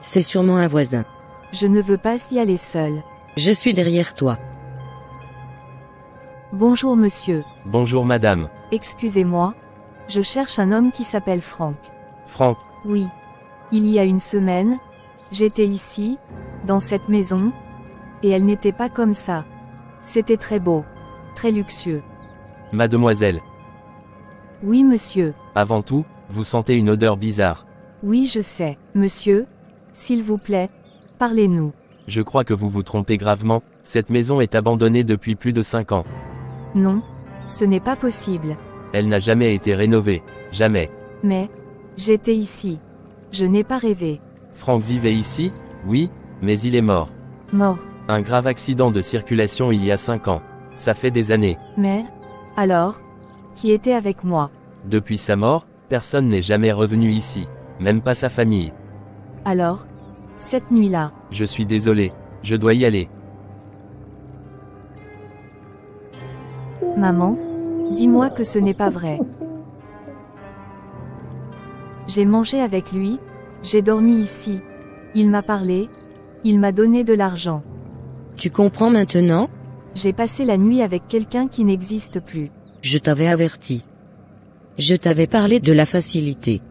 C'est sûrement un voisin. Je ne veux pas y aller seule. Je suis derrière toi. Bonjour, monsieur. Bonjour madame. Excusez-moi. Je cherche un homme qui s'appelle Franck. Franck, Oui. Il y a une semaine, j'étais ici, dans cette maison, et elle n'était pas comme ça. C'était très beau. Très luxueux. mademoiselle, Oui, monsieur. avant tout, vous sentez une odeur bizarre. Oui, je sais. Monsieur, s'il vous plaît, parlez-nous. Je crois que vous vous trompez gravement, cette maison est abandonnée depuis plus de 5 ans. Non, ce n'est pas possible. Elle n'a jamais été rénovée. Jamais. Mais, j'étais ici. Je n'ai pas rêvé. Franck vivait ici? Oui, mais il est mort. Mort. Un grave accident de circulation il y a 5 ans. Ça fait des années. Mais, alors, qui était avec moi? Depuis sa mort, personne n'est jamais revenu ici. Même pas sa famille. Alors, cette nuit-là. Je suis désolé. Je dois y aller. Maman, dis-moi que ce n'est pas vrai. J'ai mangé avec lui, j'ai dormi ici. Il m'a parlé, il m'a donné de l'argent. Tu comprends maintenant? J'ai passé la nuit avec quelqu'un qui n'existe plus. Je t'avais averti. Je t'avais parlé de la facilité.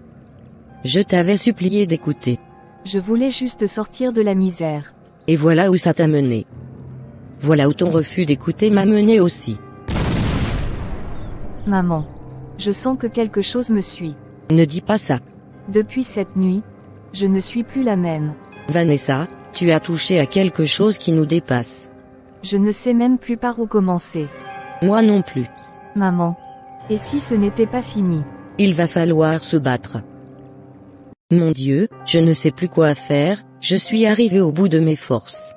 Je t'avais supplié d'écouter. Je voulais juste sortir de la misère. Et voilà où ça t'a mené. Voilà où ton refus d'écouter m'a mené aussi. Maman, je sens que quelque chose me suit. Ne dis pas ça. Depuis cette nuit, je ne suis plus la même. Vanessa, tu as touché à quelque chose qui nous dépasse. Je ne sais même plus par où commencer. Moi non plus. Maman, et si ce n'était pas fini? Il va falloir se battre. Mon Dieu, je ne sais plus quoi faire, je suis arrivé au bout de mes forces.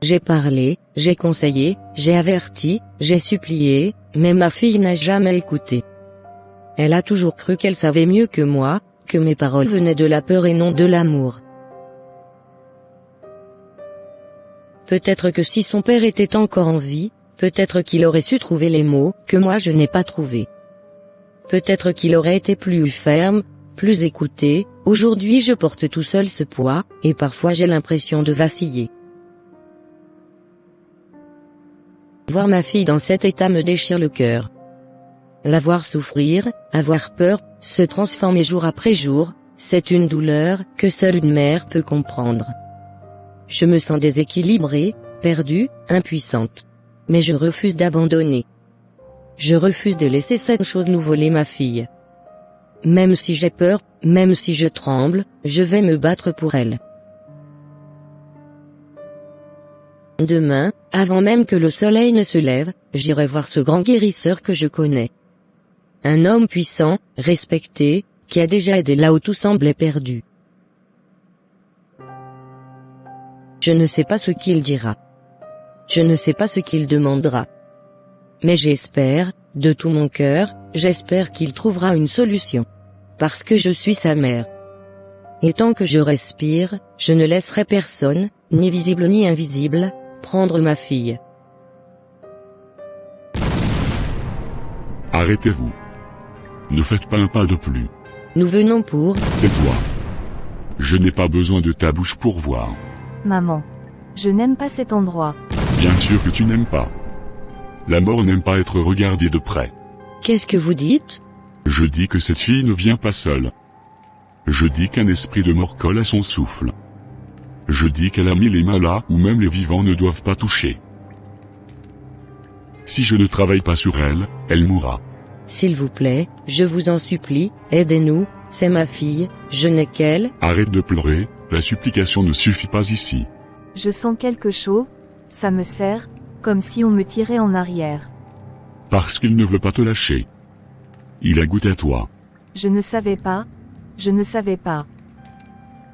J'ai parlé, j'ai conseillé, j'ai averti, j'ai supplié, mais ma fille n'a jamais écouté. Elle a toujours cru qu'elle savait mieux que moi, que mes paroles venaient de la peur et non de l'amour. Peut-être que si son père était encore en vie, peut-être qu'il aurait su trouver les mots que moi je n'ai pas trouvés. Peut-être qu'il aurait été plus ferme, plus écouté. Aujourd'hui je porte tout seul ce poids, et parfois j'ai l'impression de vaciller. Voir ma fille dans cet état me déchire le cœur. La voir souffrir, avoir peur, se transformer jour après jour, c'est une douleur que seule une mère peut comprendre. Je me sens déséquilibrée, perdue, impuissante. Mais je refuse d'abandonner. Je refuse de laisser cette chose nous voler ma fille. Même si j'ai peur, même si je tremble, je vais me battre pour elle. Demain, avant même que le soleil ne se lève, j'irai voir ce grand guérisseur que je connais. Un homme puissant, respecté, qui a déjà aidé là où tout semblait perdu. Je ne sais pas ce qu'il dira. Je ne sais pas ce qu'il demandera. Mais j'espère, de tout mon cœur, j'espère qu'il trouvera une solution. Parce que je suis sa mère. Et tant que je respire, je ne laisserai personne, ni visible ni invisible, prendre ma fille. Arrêtez-vous. Ne faites pas un pas de plus. Nous venons pour... Tais-toi. Je n'ai pas besoin de ta bouche pour voir. Maman, je n'aime pas cet endroit. Bien sûr que tu n'aimes pas. La mort n'aime pas être regardée de près. Qu'est-ce que vous dites? Je dis que cette fille ne vient pas seule. Je dis qu'un esprit de mort colle à son souffle. Je dis qu'elle a mis les mains là où même les vivants ne doivent pas toucher. Si je ne travaille pas sur elle, elle mourra. S'il vous plaît, je vous en supplie, aidez-nous, c'est ma fille, je n'ai qu'elle. Arrête de pleurer, la supplication ne suffit pas ici. Je sens quelque chose, ça me serre, comme si on me tirait en arrière. Parce qu'il ne veut pas te lâcher. Il a goûté à toi. Je ne savais pas. Je ne savais pas.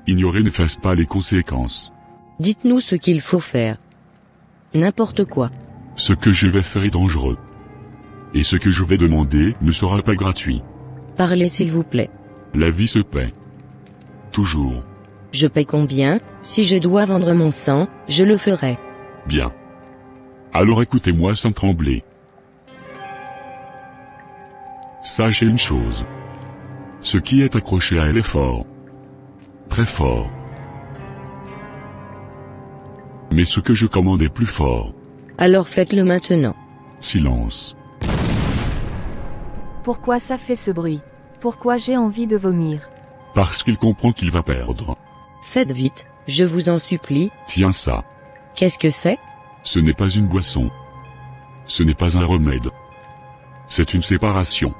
Ignorer n'efface pas les conséquences. Dites-nous ce qu'il faut faire. N'importe quoi. Ce que je vais faire est dangereux. Et ce que je vais demander ne sera pas gratuit. Parlez s'il vous plaît. La vie se paie. Toujours. Je paie combien? Si je dois vendre mon sang, je le ferai. Bien. Alors écoutez-moi sans trembler. Sachez une chose. Ce qui est accroché à elle est fort. Très fort. Mais ce que je commande est plus fort. Alors faites-le maintenant. Silence. Pourquoi ça fait ce bruit? Pourquoi j'ai envie de vomir? Parce qu'il comprend qu'il va perdre. Faites vite, je vous en supplie. Tiens ça. Qu'est-ce que c'est? Ce n'est pas une boisson. Ce n'est pas un remède. C'est une séparation.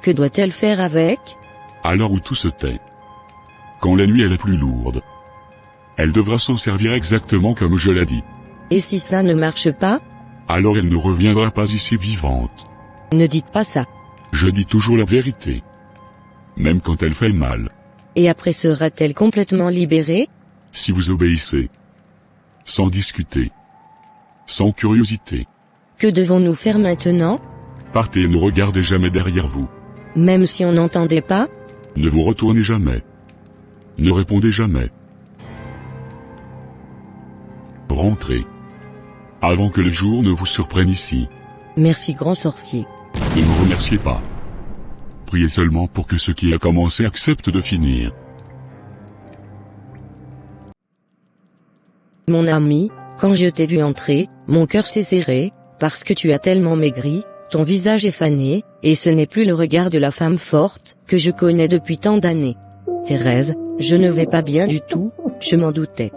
Que doit-elle faire avec? À l'heure où tout se tait. Quand la nuit elle est plus lourde. Elle devra s'en servir exactement comme je l'ai dit. Et si ça ne marche pas? Alors elle ne reviendra pas ici vivante. Ne dites pas ça. Je dis toujours la vérité. Même quand elle fait mal. Et après sera-t-elle complètement libérée? Si vous obéissez. Sans discuter. Sans curiosité. Que devons-nous faire maintenant? Partez et ne regardez jamais derrière vous. Même si on n'entendait pas? Ne vous retournez jamais. Ne répondez jamais. Rentrez. Avant que le jour ne vous surprenne ici. Merci grand sorcier. Ne me remerciez pas. Priez seulement pour que ce qui a commencé accepte de finir. Mon ami, quand je t'ai vu entrer, mon cœur s'est serré, parce que tu as tellement maigri, ton visage est fané, et ce n'est plus le regard de la femme forte, que je connais depuis tant d'années. Thérèse, je ne vais pas bien du tout, je m'en doutais.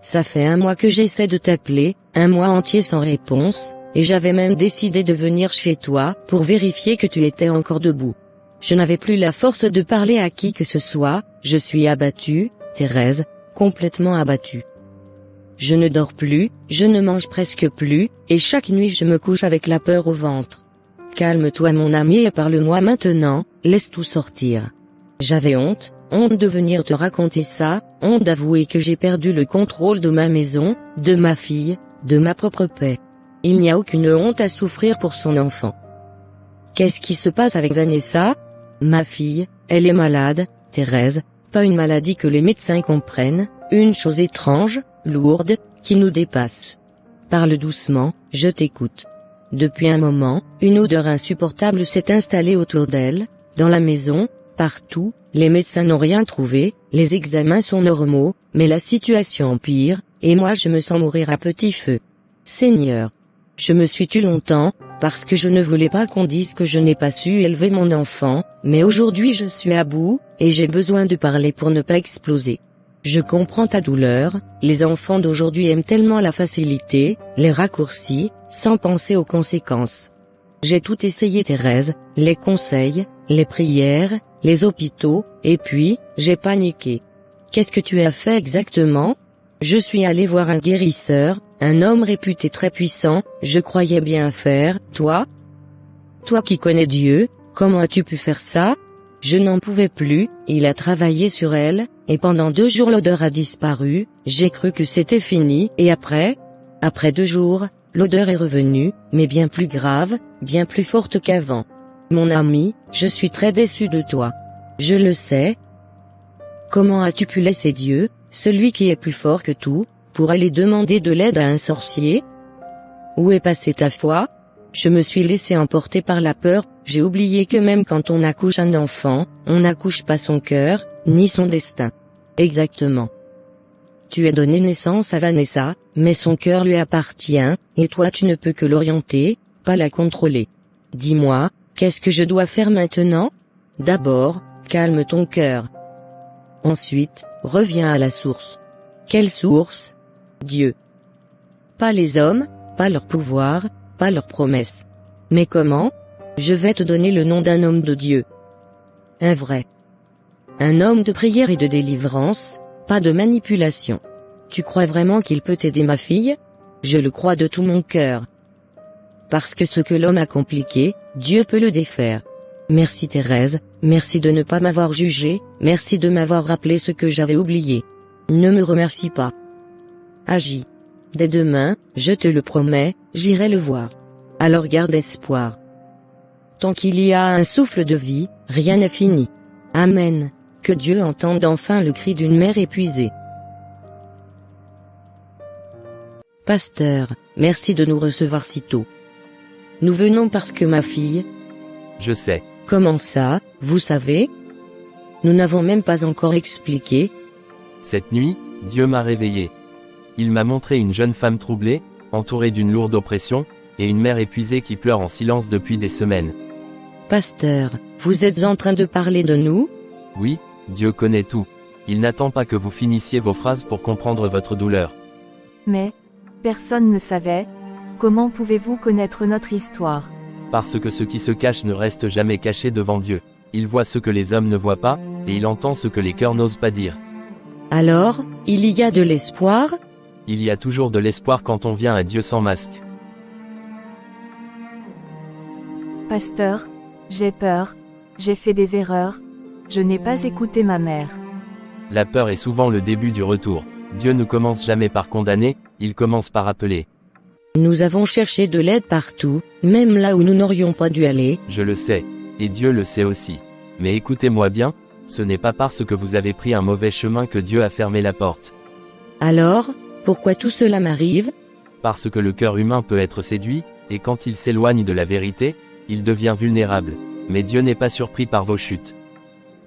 Ça fait 1 mois que j'essaie de t'appeler, 1 mois entier sans réponse, et j'avais même décidé de venir chez toi, pour vérifier que tu étais encore debout. Je n'avais plus la force de parler à qui que ce soit, je suis abattue, Thérèse, complètement abattue. Je ne dors plus, je ne mange presque plus, et chaque nuit je me couche avec la peur au ventre. Calme-toi mon ami et parle-moi maintenant, laisse tout sortir. J'avais honte de venir te raconter ça, honte d'avouer que j'ai perdu le contrôle de ma maison, de ma fille, de ma propre paix. Il n'y a aucune honte à souffrir pour son enfant. Qu'est-ce qui se passe avec Vanessa? Ma fille, elle est malade, Thérèse, pas une maladie que les médecins comprennent, une chose étrange, lourde, qui nous dépasse. Parle doucement, je t'écoute. Depuis un moment, une odeur insupportable s'est installée autour d'elle, dans la maison, partout, les médecins n'ont rien trouvé, les examens sont normaux, mais la situation empire, et moi je me sens mourir à petit feu. Seigneur. Je me suis tue longtemps, parce que je ne voulais pas qu'on dise que je n'ai pas su élever mon enfant, mais aujourd'hui je suis à bout, et j'ai besoin de parler pour ne pas exploser. Je comprends ta douleur, les enfants d'aujourd'hui aiment tellement la facilité, les raccourcis, sans penser aux conséquences. J'ai tout essayé Thérèse, les conseils, les prières, les hôpitaux, et puis, j'ai paniqué. Qu'est-ce que tu as fait exactement? Je suis allé voir un guérisseur, un homme réputé très puissant, je croyais bien faire, toi? Toi qui connais Dieu, comment as-tu pu faire ça? Je n'en pouvais plus, il a travaillé sur elle, et pendant 2 jours l'odeur a disparu, j'ai cru que c'était fini, et après 2 jours, l'odeur est revenue, mais bien plus grave, bien plus forte qu'avant. Mon ami, je suis très déçu de toi. Je le sais. Comment as-tu pu laisser Dieu, celui qui est plus fort que tout, pour aller demander de l'aide à un sorcier? Où est passée ta foi? Je me suis laissé emporter par la peur, j'ai oublié que même quand on accouche un enfant, on n'accouche pas son cœur, ni son destin. Exactement. Tu as donné naissance à Vanessa, mais son cœur lui appartient, et toi tu ne peux que l'orienter, pas la contrôler. Dis-moi, qu'est-ce que je dois faire maintenant? D'abord, calme ton cœur. Ensuite, reviens à la source. Quelle source? Dieu. Pas les hommes, pas leur pouvoir, pas leurs promesses. Mais comment? Je vais te donner le nom d'un homme de Dieu. Un vrai. Un homme de prière et de délivrance, pas de manipulation. Tu crois vraiment qu'il peut aider ma fille? Je le crois de tout mon cœur. Parce que ce que l'homme a compliqué, Dieu peut le défaire. Merci Thérèse, merci de ne pas m'avoir jugé, merci de m'avoir rappelé ce que j'avais oublié. Ne me remercie pas. Agis. Dès demain, je te le promets, j'irai le voir. Alors garde espoir. Tant qu'il y a un souffle de vie, rien n'est fini. Amen. Que Dieu entende enfin le cri d'une mère épuisée. Pasteur, merci de nous recevoir si tôt. Nous venons parce que ma fille... Je sais. Comment ça, vous savez? Nous n'avons même pas encore expliqué. Cette nuit, Dieu m'a réveillé. Il m'a montré une jeune femme troublée, entourée d'une lourde oppression, et une mère épuisée qui pleure en silence depuis des semaines. Pasteur, vous êtes en train de parler de nous? Oui, Dieu connaît tout. Il n'attend pas que vous finissiez vos phrases pour comprendre votre douleur. Mais, personne ne savait. Comment pouvez-vous connaître notre histoire? Parce que ce qui se cache ne reste jamais caché devant Dieu. Il voit ce que les hommes ne voient pas, et il entend ce que les cœurs n'osent pas dire. Alors, il y a de l'espoir? Il y a toujours de l'espoir quand on vient à Dieu sans masque. Pasteur, j'ai peur, j'ai fait des erreurs, je n'ai pas écouté ma mère. La peur est souvent le début du retour. Dieu ne commence jamais par condamner, il commence par appeler. Nous avons cherché de l'aide partout, même là où nous n'aurions pas dû aller. Je le sais, et Dieu le sait aussi. Mais écoutez-moi bien, ce n'est pas parce que vous avez pris un mauvais chemin que Dieu a fermé la porte. Alors, pourquoi tout cela m'arrive? Parce que le cœur humain peut être séduit, et quand il s'éloigne de la vérité, il devient vulnérable. Mais Dieu n'est pas surpris par vos chutes.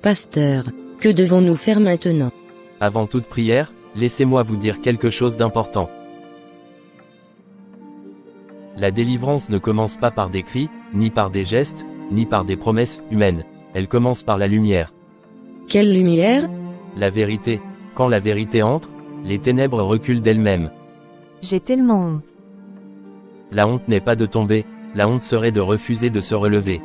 Pasteur, que devons-nous faire maintenant? Avant toute prière, laissez-moi vous dire quelque chose d'important. La délivrance ne commence pas par des cris, ni par des gestes, ni par des promesses humaines. Elle commence par la lumière. Quelle lumière? La vérité. Quand la vérité entre, les ténèbres reculent d'elles-mêmes. J'ai tellement honte. La honte n'est pas de tomber, la honte serait de refuser de se relever.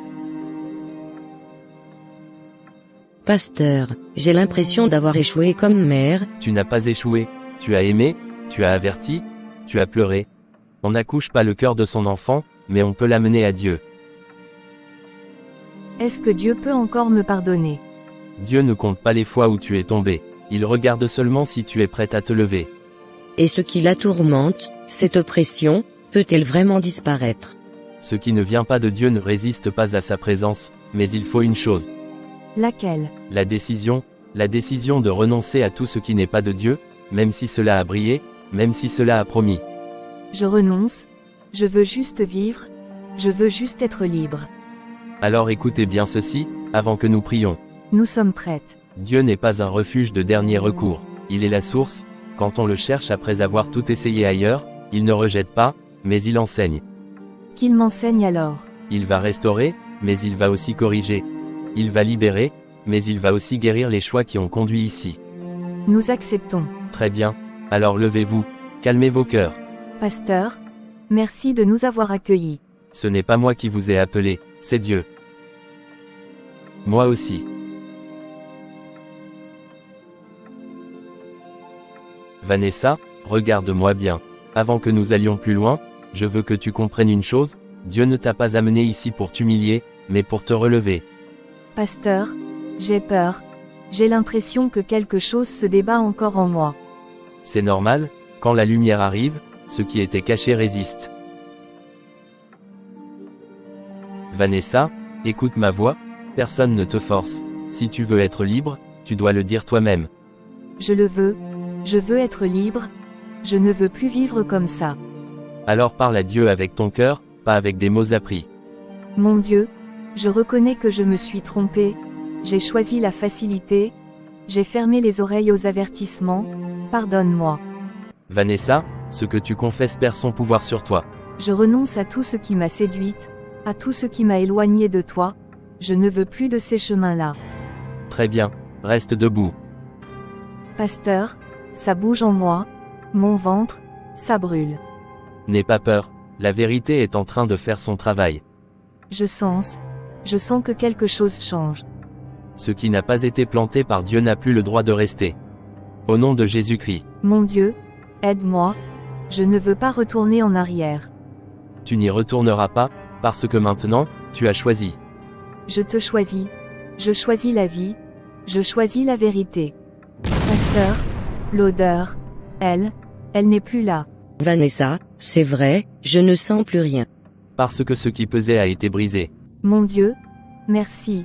Pasteur, j'ai l'impression d'avoir échoué comme mère. Tu n'as pas échoué, tu as aimé, tu as averti, tu as pleuré. On n'accouche pas le cœur de son enfant, mais on peut l'amener à Dieu. Est-ce que Dieu peut encore me pardonner? Dieu ne compte pas les fois où tu es tombé. Il regarde seulement si tu es prête à te lever. Et ce qui la tourmente, cette oppression, peut-elle vraiment disparaître? Ce qui ne vient pas de Dieu ne résiste pas à sa présence, mais il faut une chose. Laquelle? La décision de renoncer à tout ce qui n'est pas de Dieu, même si cela a brillé, même si cela a promis. Je renonce, je veux juste vivre, je veux juste être libre. Alors écoutez bien ceci, avant que nous prions. Nous sommes prêtes. Dieu n'est pas un refuge de dernier recours, il est la source. Quand on le cherche après avoir tout essayé ailleurs, il ne rejette pas, mais il enseigne. Qu'il m'enseigne alors. Il va restaurer, mais il va aussi corriger. Il va libérer, mais il va aussi guérir les choix qui ont conduit ici. Nous acceptons. Très bien, alors levez-vous, calmez vos cœurs. Pasteur, merci de nous avoir accueillis. Ce n'est pas moi qui vous ai appelé, c'est Dieu. Moi aussi. Vanessa, regarde-moi bien. Avant que nous allions plus loin, je veux que tu comprennes une chose, Dieu ne t'a pas amené ici pour t'humilier, mais pour te relever. Pasteur, j'ai peur. J'ai l'impression que quelque chose se débat encore en moi. C'est normal, quand la lumière arrive, ce qui était caché résiste. Vanessa, écoute ma voix, personne ne te force. Si tu veux être libre, tu dois le dire toi-même. Je le veux, je veux être libre, je ne veux plus vivre comme ça. Alors parle à Dieu avec ton cœur, pas avec des mots appris. Mon Dieu, je reconnais que je me suis trompée, j'ai choisi la facilité, j'ai fermé les oreilles aux avertissements, pardonne-moi. Vanessa, ce que tu confesses perd son pouvoir sur toi. Je renonce à tout ce qui m'a séduite, à tout ce qui m'a éloignée de toi, je ne veux plus de ces chemins-là. Très bien, reste debout. Pasteur, ça bouge en moi, mon ventre, ça brûle. N'aie pas peur, la vérité est en train de faire son travail. Je sens que quelque chose change. Ce qui n'a pas été planté par Dieu n'a plus le droit de rester. Au nom de Jésus-Christ, Mon Dieu, aide-moi, je ne veux pas retourner en arrière. tu n'y retourneras pas, parce que maintenant, tu as choisi. Je te choisis, je choisis la vie, je choisis la vérité. Pasteur, l'odeur, elle n'est plus là. Vanessa, c'est vrai, je ne sens plus rien. Parce que ce qui pesait a été brisé. Mon Dieu, merci.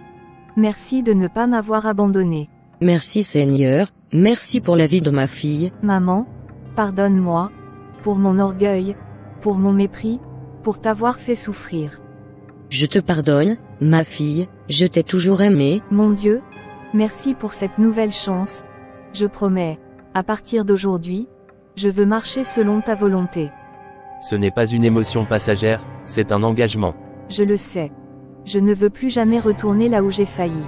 Merci de ne pas m'avoir abandonné. Merci Seigneur, merci pour la vie de ma fille. Maman, pardonne-moi, pour mon orgueil, pour mon mépris, pour t'avoir fait souffrir. Je te pardonne, ma fille, je t'ai toujours aimée. Mon Dieu, merci pour cette nouvelle chance. Je promets, à partir d'aujourd'hui, je veux marcher selon ta volonté. Ce n'est pas une émotion passagère, c'est un engagement. Je le sais. Je ne veux plus jamais retourner là où j'ai failli.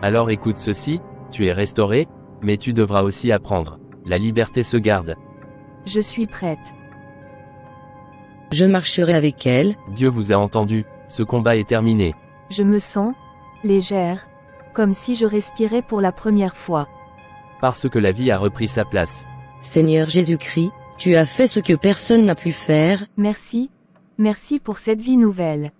Alors écoute ceci, tu es restauré, mais tu devras aussi apprendre. La liberté se garde. Je suis prête. Je marcherai avec elle. Dieu vous a entendu, ce combat est terminé. Je me sens légère, comme si je respirais pour la première fois. Parce que la vie a repris sa place. Seigneur Jésus-Christ, tu as fait ce que personne n'a pu faire. Merci, merci pour cette vie nouvelle.